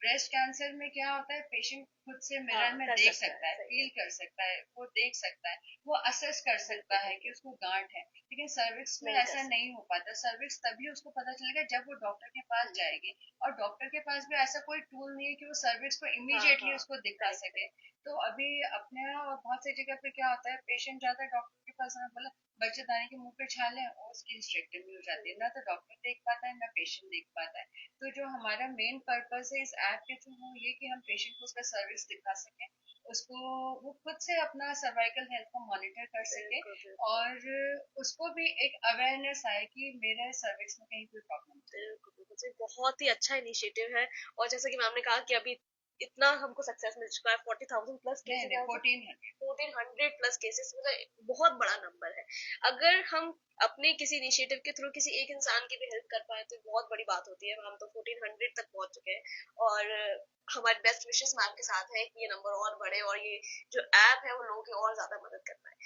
ब्रेस्ट कैंसर में क्या होता है, पेशेंट खुद से मिरर में देख सकता है, फील कर सकता है, वो देख सकता है, वो असेस कर सकता है कि उसको गांठ है। लेकिन सर्विक्स में ऐसा नहीं हो पाता। सर्विक्स तभी उसको पता चलेगा जब वो डॉक्टर के पास जाएगी, और डॉक्टर के पास भी ऐसा कोई टूल नहीं है कि वो सर्विक्स को इमीडिएटली उसको दिखा सके। तो अभी अपने और बहुत सी जगह पे क्या होता है, पेशेंट जाता है डॉक्टर के पास, बोला बच्चेदानी के मुंह पे छाले और उसकी हिस्टेक्टोमी हो जाती है, ना तो डॉक्टर देख पाता है ना पेशेंट देख पाता है। तो जो हमारा मेन पर्पस है इस ऐप के थ्रू, वो ये कि हम पेशेंट को उसका सर्विस दिखा सकें, उसको वो खुद से अपना सर्वाइकल हेल्थ को मॉनिटर कर सके, और उसको भी एक अवेयरनेस आए कि मेरे सर्विस में कहीं कोई प्रॉब्लम है। बिल्कुल, बिल्कुल, बहुत ही अच्छा इनिशिएटिव है। और जैसे कि मैम ने कहा कि अभी इतना हमको सक्सेस मिल चुका है, 40,000 प्लस नहीं केसेस, 1400 1400 प्लस केसेस, मतलब बहुत बड़ा नंबर है। अगर हम अपने किसी इनिशिएटिव के थ्रू किसी एक इंसान की भी हेल्प कर पाए तो बहुत बड़ी बात होती है। हम तो 1400 तक पहुंच चुके हैं और हमारे बेस्ट विशेस मैम के साथ है कि ये नंबर और बढ़े और ये जो ऐप है वो लोगों की और ज्यादा मदद कर पाए।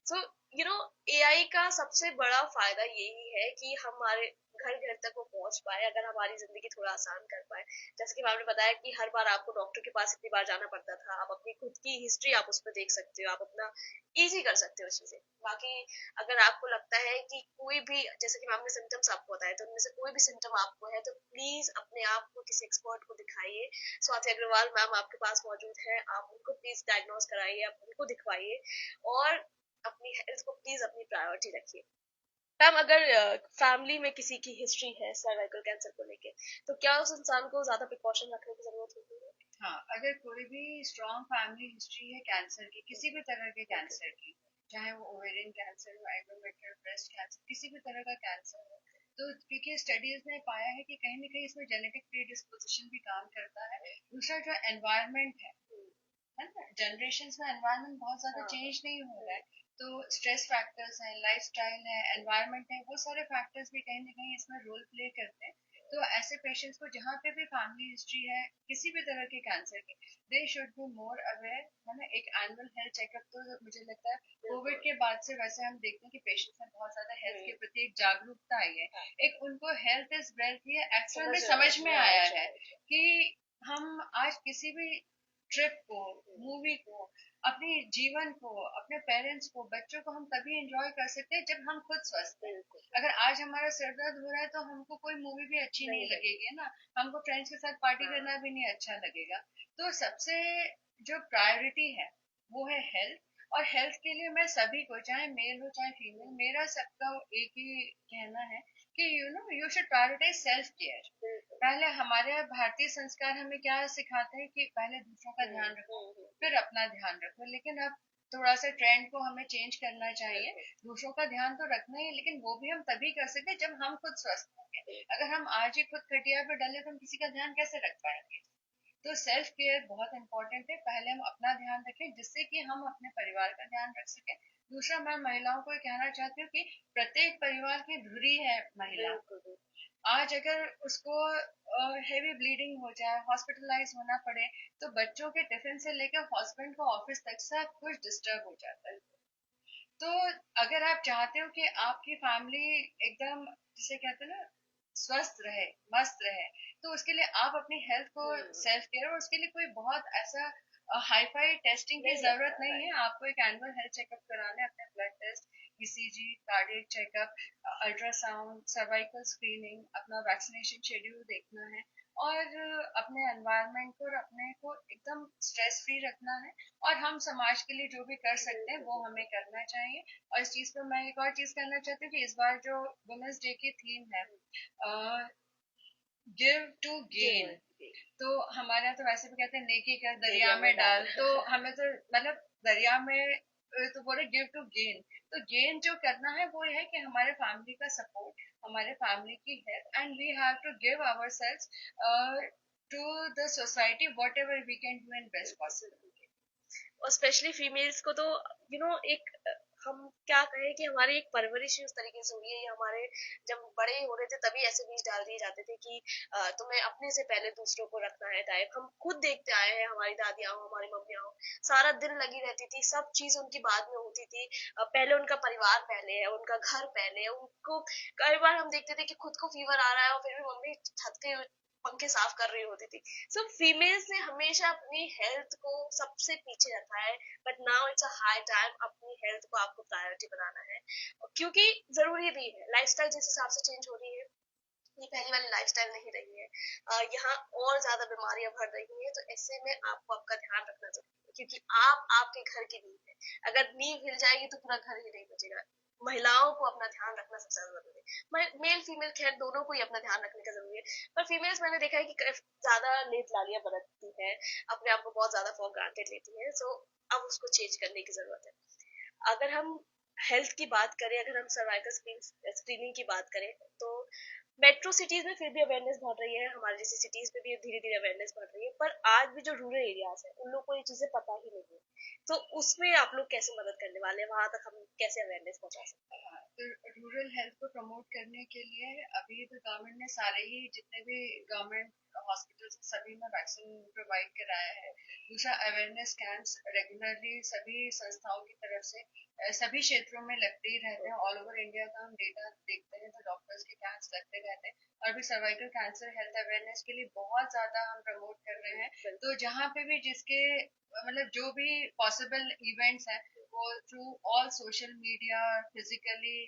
सो यू नो एआई का सबसे बड़ा फायदा यही है कि हमारे घर घर तक वो पहुंच पाए, अगर हमारी जिंदगी थोड़ा आसान कर पाए। जैसे कि मैम ने बताया कि हर बार आपको डॉक्टर के पास इतनी बार जाना पड़ता था, आप अपनी खुद की हिस्ट्री आप उस पर देख सकते हो, आप अपना इजी कर सकते हो चीजें। बाकी अगर आपको लगता है कि कोई भी, जैसे कि मैम ने सिम्टम्स आपको बताए, तो उनमें से कोई भी सिम्टम आपको है तो प्लीज अपने आप को किसी एक्सपर्ट को दिखाइए। स्वाति अग्रवाल मैम आपके पास मौजूद है, आप उनको प्लीज डायग्नोज कराइए, आप उनको दिखवाइए और अपनी हेल्थ को प्लीज अपनी प्रायोरिटी रखिए। मैम अगर फैमिली में किसी की हिस्ट्री है सर्वाइकल कैंसर को लेके, तो क्या उस इंसान को ज्यादा प्रिकॉशन रखने की जरूरत होती है? हाँ, अगर कोई भी स्ट्रॉन्ग फैमिली हिस्ट्री है कैंसर की, किसी भी तरह के कैंसर की, चाहे वो ओवेरियन कैंसर हो, एंडोमेट्रियल, ब्रेस्ट कैंसर, किसी भी तरह का कैंसर हो, तो क्योंकि स्टडीज ने पाया है कि कहीं ना कहीं इसमें जेनेटिक प्रीडिस्पोजिशन भी काम करता है। दूसरा जो एनवायरनमेंट है ना, जनरेशन में एनवायरनमेंट बहुत ज्यादा चेंज नहीं हो रहा है, तो स्ट्रेस फैक्टर्स हैं, लाइफस्टाइल है, एनवायरनमेंट है, वो सारे फैक्टर्स भी कहीं ना कहीं इसमें रोल प्ले करते हैं। तो ऐसे पेशेंट्स को जहाँ पे भी फैमिली हिस्ट्री है किसी भी तरह के कैंसर की, they should be more aware, है ना। एक एनुअल हेल्थ चेकअप तो मुझे लगता है कोविड के बाद से वैसे हम देखते हैं कि पेशेंट्स में बहुत ज्यादा हेल्थ के प्रति एक जागरूकता आई है, एक उनको हेल्थ इज वेल्थ ये एक्चुअल में समझ में आया है कि हम आज किसी भी ट्रिप को, मूवी को, अपने जीवन को, अपने पेरेंट्स को, बच्चों को हम तभी एंजॉय कर सकते हैं जब हम खुद स्वस्थ हैं। अगर आज हमारा सर दर्द हो रहा है तो हमको कोई मूवी भी अच्छी नहीं लगेगी, है ना, हमको फ्रेंड्स के साथ पार्टी करना भी नहीं अच्छा लगेगा। तो सबसे जो प्रायोरिटी है वो है हेल्थ। और हेल्थ के लिए मैं सभी को, चाहे मेल हो चाहे फीमेल, मेरा सबका एक ही कहना है कि you should prioritise self care. पहले हमारे भारतीय संस्कार हमें क्या सिखाते हैं कि पहले दूसरों का ध्यान रखो, फिर अपना ध्यान रखो, लेकिन अब थोड़ा सा ट्रेंड को हमें चेंज करना चाहिए। दूसरों का ध्यान तो रखना ही है, लेकिन वो भी हम तभी कर सकते हैं जब हम खुद स्वस्थ होंगे। अगर हम आज ही खुद खटिया पे डले तो हम किसी का ध्यान कैसे रख पाएंगे। तो सेल्फ केयर बहुत इंपॉर्टेंट है, पहले हम अपना ध्यान रखें जिससे कि हम अपने परिवार का ध्यान रख सकें। दूसरा, मैं महिलाओं को कहना चाहती हूँ कि प्रत्येक परिवार की धुरी है महिला। आज अगर उसको हेवी ब्लीडिंग हो जाए, हॉस्पिटलाइज होना पड़े, तो बच्चों के टिफिन से लेकर हस्बैंड को ऑफिस तक सब कुछ डिस्टर्ब हो जाता है। तो अगर आप चाहते हो कि आपकी फैमिली एकदम, जिसे कहते हैं ना, स्वस्थ रहे, मस्त रहे, तो उसके लिए आप अपनी हेल्थ को सेल्फ केयर, और उसके लिए कोई बहुत ऐसा हाई फाई टेस्टिंग की जरूरत नहीं है। आपको एक एनुअल हेल्थ चेकअप कराना है, अपने blood test, ECG, cardiac checkup, ultrasound, cervical screening, अपना वैक्सीनेशन शेड्यूल देखना है, और अपने एनवायरनमेंट को और अपने को एकदम स्ट्रेस फ्री रखना है। और हम समाज के लिए जो भी कर सकते हैं वो हमें करना चाहिए। और इस चीज पर मैं एक और चीज कहना चाहती हूँ कि इस बार जो वुमेन्स डे की थीम है, गिव टू गेन, तो हमारे यहाँ तो वैसे भी कहते हैं नेकी कर दरिया में डाल, तो हमें तो मतलब दरिया में तो बोले गिव टू गेन, तो गेन जो करना है वो है कि हमारे फैमिली का सपोर्ट, हमारे फैमिली की help, and we have to give our selves to the society whatever we can do in best possible. और स्पेशली फीमेल्स को तो एक हम क्या कहें कि हमारी एक परवरिश ही उस तरीके से हुई है। ये हमारे जब बड़े हो रहे थे तभी ऐसे बीज डाल दिए जाते थे कि तुम्हें अपने से पहले दूसरों को रखना है टाइप। हम खुद देखते आए हैं, हमारी दादियां हो, हमारी मम्मियां हो, सारा दिन लगी रहती थी, सब चीज उनकी बाद में होती थी। पहले उनका परिवार पहले है, उनका घर पहले है। उनको कई बार हम देखते थे कि खुद को फीवर आ रहा है और फिर भी मम्मी छत के पंखे साफ कर रही होती थी। सो फीमेल्स ने हमेशा अपनी हेल्थ को सबसे पीछे रखा है, but now it's a high time अपनी हेल्थ को आपको प्रायोरिटी बनाना है, क्योंकि जरूरी भी है। लाइफस्टाइल जिस हिसाब से चेंज हो रही है, ये पहली वाली लाइफस्टाइल नहीं रही है। यहाँ और ज्यादा बीमारियां बढ़ रही हैं, तो ऐसे में आपको आपका ध्यान रखना जरूरी है, क्योंकि आप आपके घर की नींव है। अगर नींव हिल जाएगी तो पूरा घर ही नहीं बचेगा। महिलाओं को अपना ध्यान रखना सबसे ज्यादा जरूरी है। मेल फीमेल खैर दोनों को ही अपना ध्यान रखने का जरूरी है, पर फीमेल्स मैंने देखा है कि ज्यादा लेट लालियां बरतती है, अपने आप को बहुत ज्यादा फॉर ग्रांटेड लेती है। सो अब उसको चेंज करने की जरूरत है। अगर हम हेल्थ की बात करें, अगर हम सर्वाइकल स्क्रीनिंग की बात करें, तो मेट्रो सिटीज में फिर भी अवेयरनेस बढ़ रही है, हमारी जैसी सिटीज में भी धीरे धीरे अवेयरनेस बढ़ रही है, पर आज भी जो रूरल एरियाज है उन लोग को ये चीजें पता ही नहीं है। तो उसमें आप लोग कैसे मदद करने वाले हैं, वहां तक हम कैसे अवेयरनेस पहुंचा सकते हैं? तो रूरल हेल्थ को प्रमोट करने के लिए अभी तो गवर्नमेंट ने सारे ही जितने भी गवर्नमेंट हॉस्पिटल्स सभी में वैक्सीन प्रोवाइड कराया है। दूसरा अवेयरनेस कैंप्स रेगुलरली सभी संस्थाओं की तरफ से सभी क्षेत्रों में लगते ही रहते हैं। ऑल ओवर इंडिया का हम डेटा देखते हैं तो डॉक्टर्स के कैंप्स लगते रहते हैं। और भी सर्वाइकल कैंसर हेल्थ अवेयरनेस के लिए बहुत ज्यादा हम प्रमोट कर रहे हैं। तो जहाँ पे भी जिसके मतलब जो भी पॉसिबल इवेंट्स हैं वो through all social media physically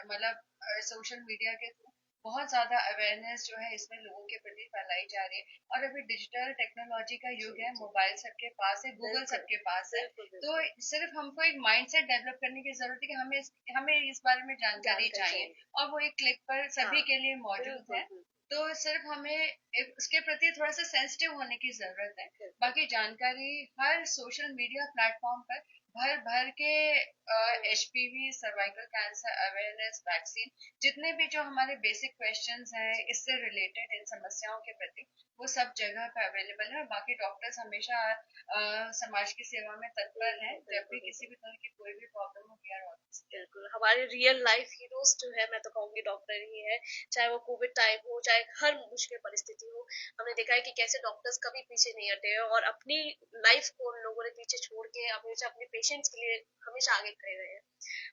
मतलब सोशल मीडिया के थ्रू बहुत ज्यादा अवेयरनेस जो है इसमें लोगों के प्रति फैलाई जा रही है। और अभी डिजिटल टेक्नोलॉजी का युग है, मोबाइल सबके पास है, गूगल सबके पास है। तो सिर्फ हमको एक माइंडसेट डेवलप करने की जरूरत है कि हमें इस बारे में जानकारी चाहिए और वो एक क्लिक पर सभी के लिए मौजूद है। तो सिर्फ हमें उसके प्रति थोड़ा सा सेंसिटिव होने की जरूरत है। बाकी जानकारी हर सोशल मीडिया प्लेटफॉर्म पर भर भर के HPV cervical cancer awareness vaccine जितने भी जो हमारे बेसिक क्वेश्चंस हैं इससे रिलेटेड इन समस्याओं के प्रति वो सब जगह पे अवेलेबल है। और बाकी डॉक्टर्स हमेशा समाज की सेवा में तत्पर हैं। जब भी किसी भी तरह की कोई भी प्रॉब्लम हो वी आर ऑलवेज देयर। बिल्कुल, हमारे रियल लाइफ हीरोज जो है मैं तो कहूंगी डॉक्टर ही है। चाहे वो कोविड टाइम हो, चाहे हर मुश्किल परिस्थिति हो, हमने देखा है कि कैसे डॉक्टर्स कभी पीछे नहीं हटे हैं और अपनी लाइफ को उन लोगों ने पीछे छोड़ के हमेशा अपने पेशेंट्स के लिए हमेशा आगे खड़े रहे हैं।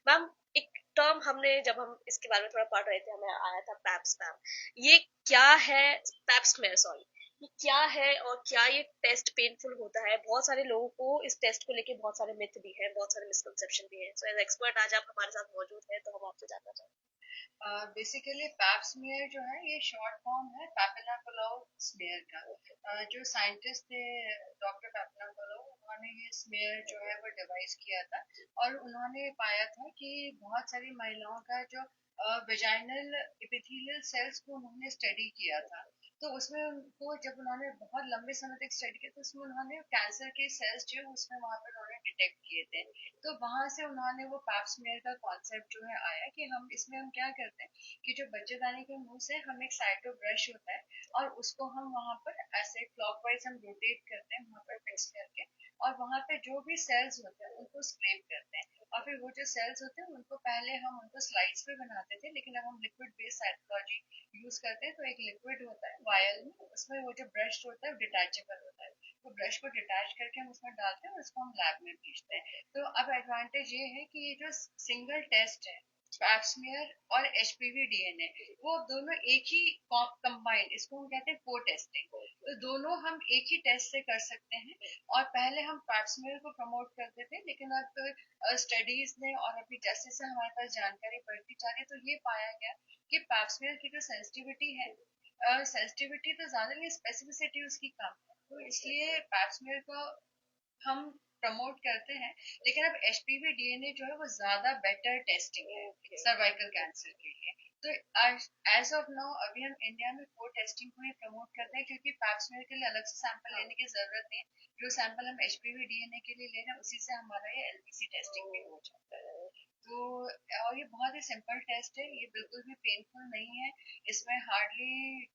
मैम, एक टर्म हमने जब हम इसके बारे में थोड़ा पढ़ रहे थे हमें आया था पैप्स मैम, ये क्या है? पैप्समेयर, सॉरी, ये क्या है और क्या ये टेस्ट पेनफुल होता है? बहुत सारे लोगों को इस टेस्ट को लेके बहुत सारे मिथ भी है, बहुत सारे मिसकंसेप्शन भी है। सो एज एक्सपर्ट आज आप हमारे साथ मौजूद है तो हम आपसे जानना चाहते बेसिकली पैप स्मीयर जो है ये शॉर्ट फॉर्म है पैपिलोकोलाउ स्मीयर का। जो साइंटिस्ट थे डॉक्टर पैपिलोकोलाउ उन्होंने ये स्मीयर जो है वो डिवाइस किया था। और उन्होंने पाया था कि बहुत सारी महिलाओं का जो वेजाइनल एपिथेलियल सेल्स को उन्होंने स्टडी किया था। तो उसमें उनको जब उन्होंने बहुत लंबे समय तक स्टडी किया तो उसमें उन्होंने कैंसर के सेल्स जो है उसमें वहां पर उन्होंने डिटेक्ट किए थे। तो वहां से उन्होंने वो पैप स्मीयर का कॉन्सेप्ट जो है आया कि हम इसमें हम क्या करते हैं कि जो बच्चेदानी के मुंह से हम एक साइटो ब्रश होता है और उसको हम वहां पर ऐसे क्लॉकवाइज हम रोटेट करते हैं वहां पर फिक्स करके। और वहां पे जो भी सेल्स होते हैं उनको स्क्रैप करते हैं। और फिर वो जो सेल्स होते हैं उनको पहले हम उनको स्लाइड्स पे बनाते थे लेकिन अब हम लिक्विड बेस्ड साइटोलॉजी यूज करते हैं। तो एक लिक्विड होता है वायल में, उसमें वो जो ब्रश होता है वो डिटैचेबल होता है। तो ब्रश को डिटैच करके हम उसमें डालते हैं और उसको हम लैब में भेजते हैं। तो अब एडवांटेज ये है कि ये जो सिंगल टेस्ट है पैप्समियर और एचपीवी डीएनए वो दोनों एक ही कंबाइंड, इसको हम कहते हैं को टेस्टिंग। तो दोनों हम एक ही टेस्ट से कर सकते हैं। और पहले हम पैप्समियर को प्रमोट करते थे लेकिन अब स्टडीज ने और अभी जैसे जैसे हमारे पास जानकारी बढ़ती जा रही है तो ये पाया गया कि पैप्समियर की जो सेंसिटिविटी है, सेंसिटिविटी तो ज्यादा नहीं स्पेसिफिसिटी उसकी कम है। तो इसलिए पैप्समियर को हम प्रमोट करते हैं। लेकिन अब एचपीवी डीएनए जो है वो ज्यादा बेटर टेस्टिंग है सर्वाइकल कैंसर के लिए। तो एज ऑफ नाउ अभी हम इंडिया में को टेस्टिंग को ही प्रमोट करते हैं क्योंकि पैप्समियर के लिए अलग से सैंपल लेने की जरूरत नहीं है। जो सैंपल हम एचपीवी डीएनए के लिए ले रहे हैं उसी से हमारा ये एलपीसी टेस्टिंग भी हो जाता है। तो और ये बहुत ही सिंपल टेस्ट है, ये बिल्कुल भी पेनफुल नहीं है। इसमें हार्डली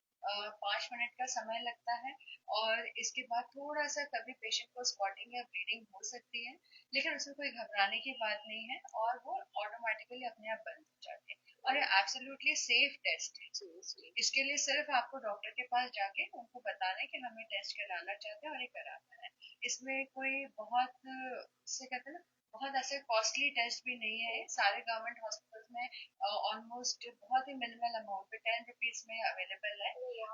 5 मिनट का समय लगता है। और इसके बाद थोड़ा सा कभी पेशेंट को स्पॉटिंग या ब्लीडिंग हो सकती है लेकिन उसमें कोई घबराने की बात नहीं है और वो ऑटोमेटिकली अपने आप बंद हो जाते हैं। और ये एब्सोल्युटली सेफ टेस्ट है। इसके लिए सिर्फ आपको डॉक्टर के पास जाके उनको बताना है कि हमें टेस्ट कराना चाहते हैं और ये कराना है। इसमें कोई बहुत से कहते हैं ना बहुत ऐसे कॉस्टली टेस्ट भी नहीं है। सारे गवर्नमेंट हॉस्पिटल्स में ऑलमोस्ट बहुत ही मिनिमल अमाउंट पे 10 रुपीज में अवेलेबल है।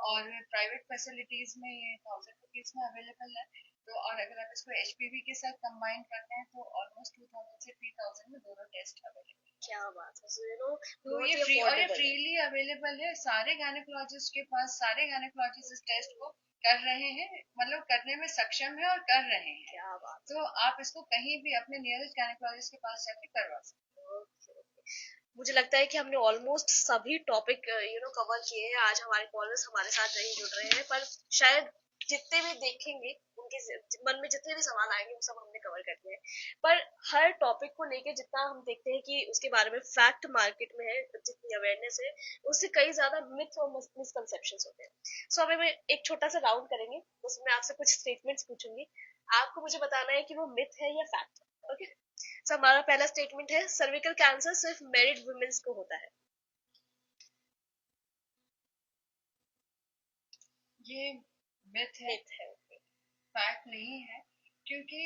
और प्राइवेट फैसिलिटीज में ये 1000 रुपीज में अवेलेबल है। तो और अगर आप इसको एचपीवी के साथ कंबाइन करते हैं तो ऑलमोस्ट 2000 से 3000 में दोनों टेस्ट अवेलेबल है। क्या बात है, सो यू नो तो बहुत ये ही फ्री और ये अफोर्डेबल है। फ्रीली अवेलेबल है सारे गायनेकोलॉजिस्ट के पास। सारे गायनेकोलॉजिस्ट इस टेस्ट को कर रहे हैं, मतलब करने में सक्षम है और कर रहे हैं। क्या बात तो आप इसको कहीं भी अपने नियरेस्ट गायनेकोलॉजिस्ट के पास जाके करवा सकते है। मुझे लगता है कि हमने ऑलमोस्ट सभी टॉपिक कवर किए हैं। आज हमारे कॉलर्स हमारे साथ नहीं जुड़ रहे हैं, पर शायद जितने भी देखेंगे उनके मन में जितने भी सवाल आएंगे वो सब हमने कवर करते हैं। पर हर टॉपिक को लेके जितना हम देखते हैं कि उसके बारे में फैक्ट मार्केट में है, जितनी अवेयरनेस है, उससे कई ज्यादा मिथ और मिसकंसेप्शन होते हैं। सो अभी मैं एक छोटा सा राउंड करेंगे, उसमें आपसे कुछ स्टेटमेंट्स पूछूंगी, आपको मुझे बताना है कि वो मिथ है या फैक्ट है। ओके, सो हमारा पहला स्टेटमेंट है, सर्विकल कैंसर सिर्फ मैरिड वुमेन्स को होता है। ये मिथ है, मिथ है। फैक्ट नहीं है, क्योंकि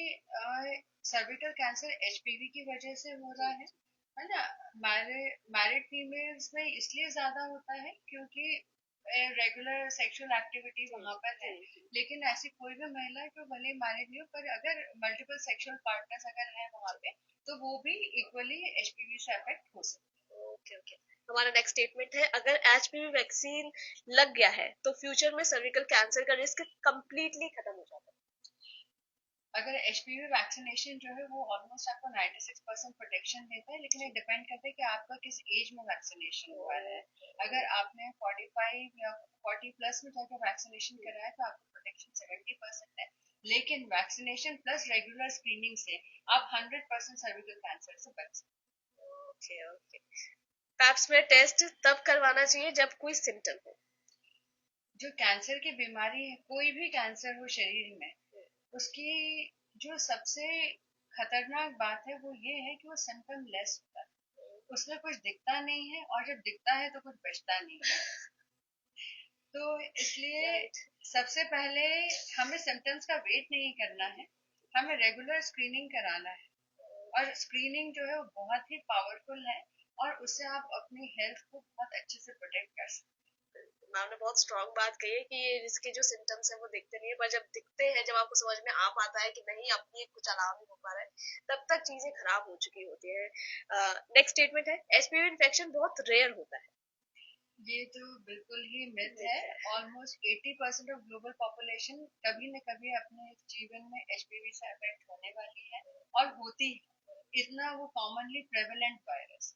सर्विकल कैंसर एचपीवी की वजह से हो रहा है ना। मैरिड फीमेल्स में इसलिए ज्यादा होता है क्योंकि रेगुलर सेक्सुअल एक्टिविटी वहां पर है, लेकिन ऐसी कोई भी महिला जो भले मैरिड नहीं हो, पर अगर मल्टीपल सेक्सुअल पार्टनर्स अगर है वहां पे, तो वो भी इक्वली एचपीवी से अफेक्ट हो सकते ओके ओके, हमारा नेक्स्ट स्टेटमेंट है, अगर एचपीवी वैक्सीन लग गया है तो फ्यूचर में सर्विकल कैंसर का रिस्क कंप्लीटली खत्म हो जाता है। हैं। अगर एचपीवी वैक्सीनेशन जो है वो ऑलमोस्ट आपको 96% प्रोटेक्शन देता है, लेकिन ये डिपेंड करता है कि आपका किस एज में वैक्सीनेशन हुआ है। अगर आपने 45 या 40 प्लस में जाकर वैक्सीनेशन कराया तो आपको प्रोटेक्शन 70% है, लेकिन वैक्सीनेशन प्लस रेगुलर स्क्रीनिंग से आप 100% सर्विकल कैंसर से बच सकते हैं। ओके ओके, पैप्स में टेस्ट तब करवाना चाहिए जब कोई सिम्टम हो। जो कैंसर की बीमारी है, कोई भी कैंसर हो शरीर में, उसकी जो सबसे खतरनाक बात है वो ये है कि वो सिम्टम लेस होता है, उसमें कुछ दिखता नहीं है, और जब दिखता है तो कुछ बचता नहीं है। तो इसलिए सबसे पहले हमें सिम्टम्स का वेट नहीं करना है, हमें रेगुलर स्क्रीनिंग कराना है, और स्क्रीनिंग जो है वो बहुत ही पावरफुल है, और उससे आप अपनी हेल्थ को बहुत अच्छे से प्रोटेक्ट कर सकते हैं। मैम ने बहुत स्ट्रांग बात कही है कि ये इसके जो सिम्टम्स है वो दिखते नहीं है, पर जब दिखते हैं, जब आपको समझ में आ पाता है कि नहीं अब ये कुछ अलाव नहीं हो पा रहा है, तब तक चीजें खराब हो चुकी होती है। नेक्स्ट स्टेटमेंट है, एचपीवी इन्फेक्शन बहुत रेयर होता है। ये तो बिल्कुल ही मिथ है। ऑलमोस्ट 80% ऑफ ग्लोबल पॉपुलेशन कभी न कभी अपने जीवन में एचपीवी से अफेक्ट होने वाली है, और होती है। इतना वो कॉमनली प्रेवलेंट वायरस,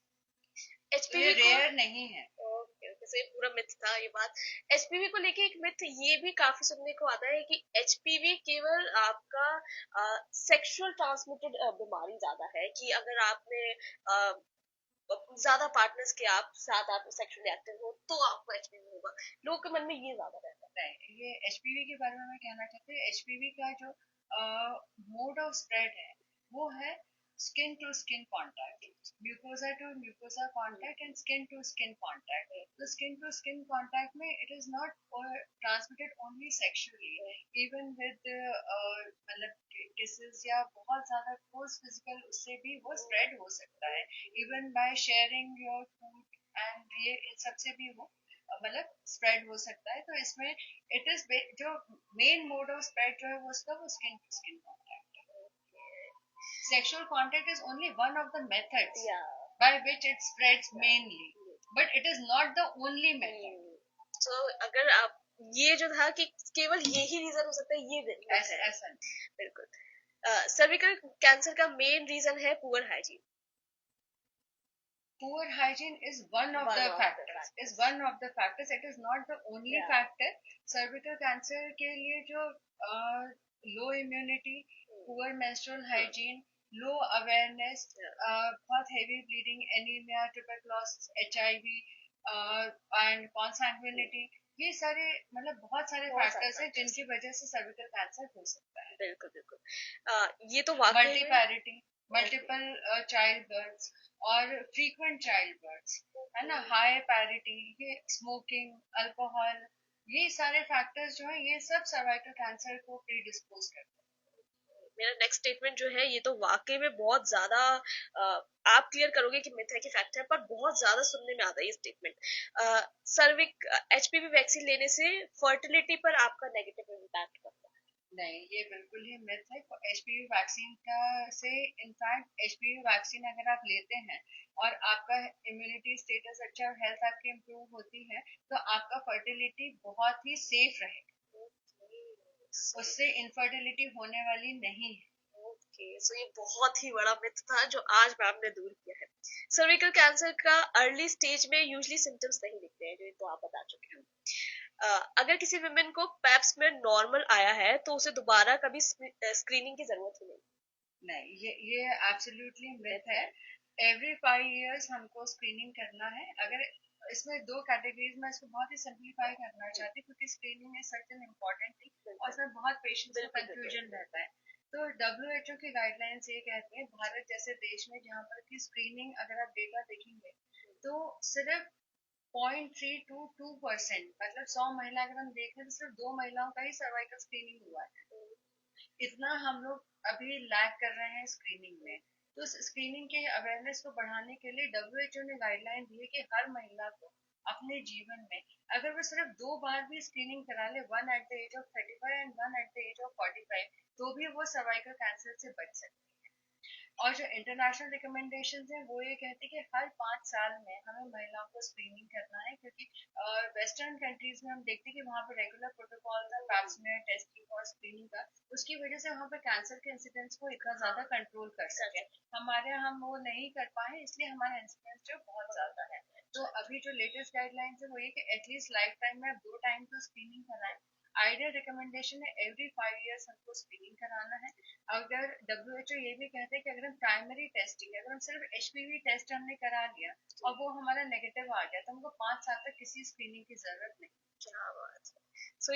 तो ये एचपीवी को रेयर नहीं है। ओके ओके, सो ये पूरा मिथ था ये बात। एचपीवी को लेके एक मिथ ये भी काफी सुनने को आता है कि एचपीवी केवल आपका सेक्सुअल ट्रांसमिटेड बीमारी ज्यादा है, कि अगर आपने ज्यादा पार्टनर्स के आप साथ आप सेक्सुअली एक्टिव हो तो आपको एचपीवी होगा। लोगों के मन में ये ज्यादा रहता नहीं, ये एचपीवी के बारे में मैं कहना चाहती हूँ। एचपीवी का जो मोड ऑफ स्प्रेड है वो है skin to skin contact, mucosa to mucosa contact, and skin to skin contact. तो स्किन टू स्किन कांटेक्ट में it is not transmitted only sexually, even with मतलब किसेस या बहुत ज्यादा क्लोज फिजिकल, उससे भी वो स्प्रेड हो सकता है, even by sharing your food, and ये इन सबसे भी वो मतलब स्प्रेड हो सकता है। तो इसमें इट इज जो मेन मोड ऑफ स्प्रेड जो है वो उसका वो स्किन टू स्किन कांटेक्ट है। Sexual contact is only one of the methods है। by which it spreads mainly, but it is not the only method. So, अगर आप ये जो था कि केवल यही रीजन हो सकता है, ये ऐसा बिल्कुल। सर्विकल कैंसर का मेन रीजन है poor hygiene. poor hygiene is one of the factors, it is not the only factor. cervical cancer के लिए जो low immunity, poor menstrual hygiene, low awareness, बहुत heavy bleeding, anemia, tuberculosis, HIV, and consanguinity, ये सारे मतलब बहुत सारे फैक्टर्स हैं जिनकी वजह से सर्विकल कैंसर हो सकता है। बिल्कुल बिल्कुल, ये तो वाकई मल्टीपैरिटी, मल्टीपल चाइल्ड बर्थ, और फ्रीक्वेंट चाइल्ड बर्थ, है ना, हाई पैरिटी, ये स्मोकिंग, अल्कोहल, ये सारे फैक्टर्स जो है ये सब सर्वाइकल कैंसर को प्रीडिस्पोज करते हैं। मेरा नेक्स्ट स्टेटमेंट जो है ये तो वाकई में बहुत ज्यादा आप क्लियर करोगे कि मिथ है कि फैक्ट है, पर बहुत ज्यादा सुनने में आता है ये स्टेटमेंट। सर्विक एचपीवी वैक्सीन लेने से फर्टिलिटी पर आपका नेगेटिव इम्पैक्ट पड़ता है। नहीं, ये बिल्कुल ही मिथ है। एचपीवी वैक्सीन का से इनफैक्ट एचपीवी वैक्सीन अगर आप लेते हैं और आपका इम्यूनिटी स्टेटस अच्छा, हेल्थ आपकी इम्प्रूव होती है, तो आपका फर्टिलिटी बहुत ही सेफ रहेगा, उससे इनफर्टिलिटी होने वाली नहीं है। ओके, सो ये बहुत ही बड़ा मिथ था जो आज मैम ने दूर किया है। सर्विकल कैंसर का अर्ली स्टेज में यूजली सिम्टम्स नहीं दिखते हैं, जो तो आप बता चुके हैं। अगर किसी वुमेन को पैप्स में नॉर्मल आया है तो उसे दोबारा कभी स्क्रीनिंग की जरूरत ही नहीं। नहीं, ये एब्सोल्युटली मिथ है। एवरी 5 इयर्स हमको स्क्रीनिंग करना है। अगर इसमें दो कैटेगरीज में इसको बहुत ही सिंप्लीफाई करना चाहती हूँ, क्योंकि screening is such an important thing और इसमें बहुत पेशेंट्स को कंफ्यूजन रहता है। तो डब्ल्यूएचओ की गाइडलाइंस ये कहती है, भारत जैसे देश में जहाँ पर की स्क्रीनिंग अगर आप डेटा देखेंगे तो सिर्फ 0.3 to 2%, मतलब 100 महिला अगर हम देखें तो सिर्फ 2 महिलाओं का ही सर्वाइकल स्क्रीनिंग हुआ है। इतना हम लोग अभी लैग कर रहे हैं स्क्रीनिंग में। तो स्क्रीनिंग के अवेयरनेस को बढ़ाने के लिए डब्ल्यूएचओ ने गाइडलाइन दी है कि हर महिला को अपने जीवन में अगर वो सिर्फ 2 बार भी स्क्रीनिंग करा ले, one at the age of 35 and one at the age of 45, तो भी वो सर्वाइकल कैंसर से बच सकती है। और जो इंटरनेशनल रिकमेंडेशन है वो ये कहते हैं कि हर 5 साल में हमें महिलाओं को स्क्रीनिंग करना है, क्योंकि वेस्टर्न कंट्रीज में हम देखते हैं कि वहाँ पे रेगुलर प्रोटोकॉल था पैप्समेयर टेस्टिंग और स्क्रीनिंग का, उसकी वजह से वहाँ पे कैंसर के इंसिडेंट्स को इतना ज्यादा कंट्रोल कर सके। हमारे यहाँ हम वो नहीं कर पाए, इसलिए हमारा इंसिडेंस जो बहुत ज्यादा है। तो अभी जो लेटेस्ट गाइडलाइंस है वो ये कि एटलीस्ट लाइफ टाइम में 2 टाइम तो स्क्रीनिंग कराएं। आइडियल रिकमेंडेशन है एवरी 5 इयर्स हमको स्क्रीनिंग कराना है। अगर डब्ल्यूएचओ ये भी कहते हैं कि अगर हम प्राइमरी टेस्टिंग, अगर हम सिर्फ एचपीवी टेस्ट हमने करा लिया और वो हमारा नेगेटिव आ गया, तो हमको 5 साल तक किसी स्क्रीनिंग की जरूरत नहीं। क्या बात है। सो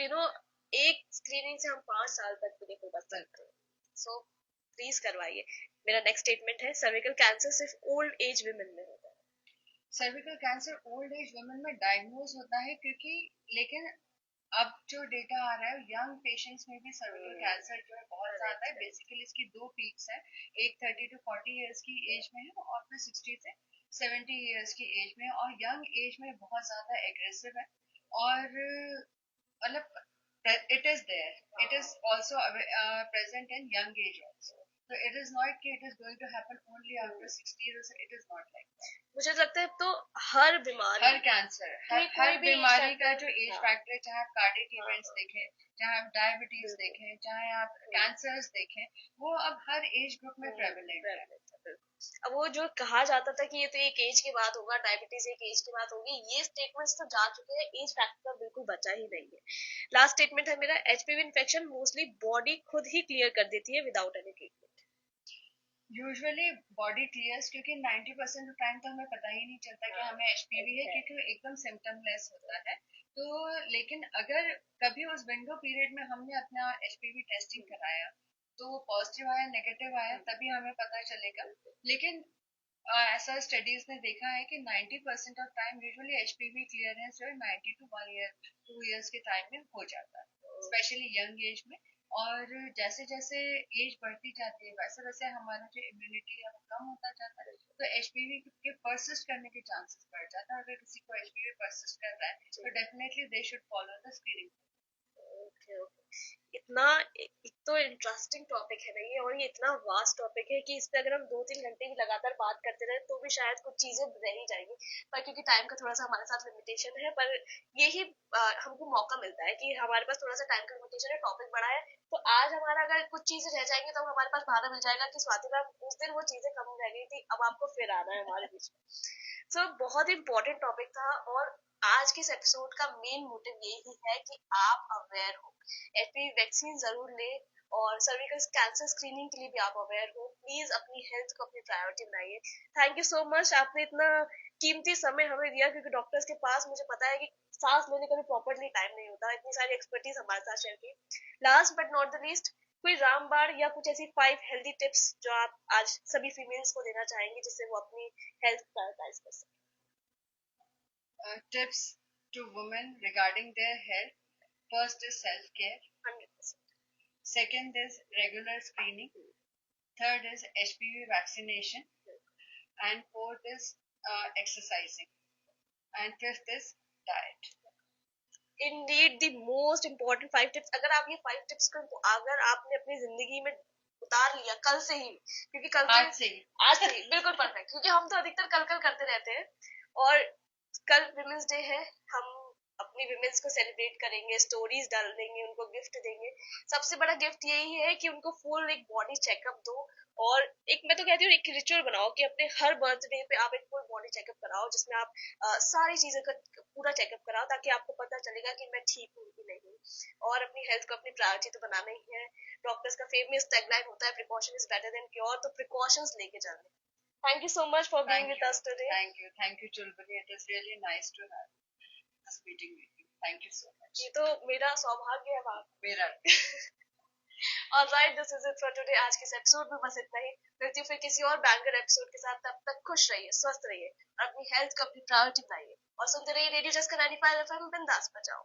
एक स्क्रीनिंग से हम 5 साल तक भी देखो बच सकते हैं। सो प्लीज करवाइए। मेरा नेक्स्ट स्टेटमेंट है, सर्विकल कैंसर सिर्फ ओल्ड एज वुमेन में होता है। Cervical cancer old age women में डायग्नोज होता है, क्योंकि लेकिन अब जो डेटा आ रहा है यंग पेशेंट्स में भी सर्विकल कैंसर जो है बहुत ज्यादा है। बेसिकली इसकी दो पीक्स हैं, एक 30 to 40 इयर्स की एज में है और फिर 60 से 70 इयर्स की एज में, और यंग एज में बहुत ज्यादा एग्रेसिव है। और मतलब it is there, it is also present in young age also, so it is not कि it is going to happen only after 60 years, it is not like that. मुझे लगता है तो हर बीमारी, हर कैंसर, हर बीमारी का जो एज फैक्टर है, चाहे आप कार्डियक इवेंट्स देखें, चाहे आप डायबिटीज देखें, चाहे आप कैंसर्स देखें, वो अब हर एज ग्रुप में प्रेवलेंट है। अब वो जो कहा जाता था कि ये तो एक एज के बाद होगा, डायबिटीज एक एज के बाद होगी, ये स्टेटमेंट्स तो जा चुके हैं, एज फैक्टर बिल्कुल बचा ही नहीं है। लास्ट स्टेटमेंट है मेरा, एचपीवी इन्फेक्शन मोस्टली बॉडी खुद ही क्लियर कर देती है without any treatment. Usually body clears, क्योंकि 90% ऑफ टाइम तो हमें पता ही नहीं चलता कि हमें एचपीवी है, क्योंकि वो एकदम सिम्टमलेस होता है। तो लेकिन अगर कभी उस विंडो पीरियड में हमने अपना एचपीवी टेस्टिंग कराया तो वो पॉजिटिव आया नेगेटिव आया, तभी हमें पता चलेगा। लेकिन ऐसा स्टडीज ने देखा है कि 90% of time usually HPV clearance जो है 90 to 1 year 2 years के टाइम में हो जाता है, स्पेशली यंग एज में। और जैसे जैसे एज बढ़ती जाती है वैसे वैसे हमारा जो इम्यूनिटी है वो कम होता जाता है, तो एचपीवी के परसिस्ट करने के चांसेस बढ़ जाता है। अगर किसी को एचपीवी परसिस्ट कर रहा है तो definitely they should follow the screening. Okay okay. इतना एक तो इंटरेस्टिंग टॉपिक है ना ये, और ये इतना वास्ट टॉपिक है कि इस पे अगर हम 2-3 घंटे भी लगातार बात करते रहे तो भी शायद कुछ चीजें रह ही जाएंगी, पर क्योंकि टाइम का थोड़ा सा हमारे साथ लिमिटेशन है, पर यही हमको मौका मिलता है कि हमारे पास थोड़ा सा टाइम का लिमिटेशन है, टॉपिक बड़ा है, तो आज हमारा अगर कुछ चीजें रह जाएंगी तो हमारे पास बहाना मिल जाएगा कि स्वाति मैम उस दिन वो चीजें कम रह गई थी, अब आपको फिर आना है हमारे बीच में। सो बहुत इंपॉर्टेंट टॉपिक था, और आज के इस एपिसोड का मेन मोटिव यही है कि आप अवेयर हो, एचपीवी वैक्सीन जरूर ले, और सर्विकल कैंसर स्क्रीनिंग के लिए भी आप अवेयर हो। प्लीज अपनी हेल्थ को अपनी प्रायोरिटी बनाइए। थैंक यू सो मच, आपने इतना कीमती समय हमें दिया, क्योंकि डॉक्टर्स के पास मुझे पता है कि सांस लेने का भी प्रॉपरली टाइम नहीं होता, इतनी सारी एक्सपर्टीज हमारे साथ शेयर की। Last but not the least, कोई रामबाण या कुछ ऐसी 5 हेल्दी टिप्स जो आप आज सभी फीमेल्स को देना चाहेंगे जिससे वो अपनी हेल्थ प्रायोरिटाइज कर सकें। Tips to women regarding their health: first is self-care, 100%. second is regular screening, third is HPV vaccination, and fourth is exercising, and fifth is diet. Indeed, the most important 5 tips, अगर आप ये 5 टिप्स को अगर आपने अपनी जिंदगी में उतार लिया कल से ही, क्योंकि कल आज से ही बिल्कुल परफेक्ट, क्योंकि हम तो अधिकतर कल कल करते रहते हैं, और कल विमेंस डे है, हम अपनी विमेंस को सेलिब्रेट करेंगे, स्टोरीज डाल देंगे, उनको गिफ्ट देंगे। सबसे बड़ा गिफ्ट यही है कि उनको फुल एक बॉडी चेकअप दो, और एक मैं तो कहती हूँ एक रिचुअल बनाओ कि अपने हर बर्थडे पे आप एक फुल बॉडी चेकअप कराओ, जिसमें आप सारी चीजें का पूरा चेकअप कराओ, ताकि आपको पता चलेगा कि मैं ठीक हूँ कि नहीं। और अपनी हेल्थ को अपनी प्रायोरिटी तो बनाना ही है। डॉक्टर्स का फेमस टैगलाइन होता है, precaution is better than cure, तो प्रिकॉशंस लेके चलने। Thank you so much for being Thank with you. Us today. Thank you, Chulbuli. It is really nice to have this meeting with you. Thank you so much. ये तो मेरा सौभाग्य है बात। मेरा alright, this is it for today. आज के इस एपिसोड में बस इतना ही। मिलती हूँ फिर किसी और बैंगर एपिसोड के साथ। तब तक खुश रहिए, स्वस्थ रहिए और अपनी हेल्थ को अपनी प्रायोरिटी बनाइए। और सुनते रहिए रेडियो जस्का 95 एफएम, बिंदास बजाओ।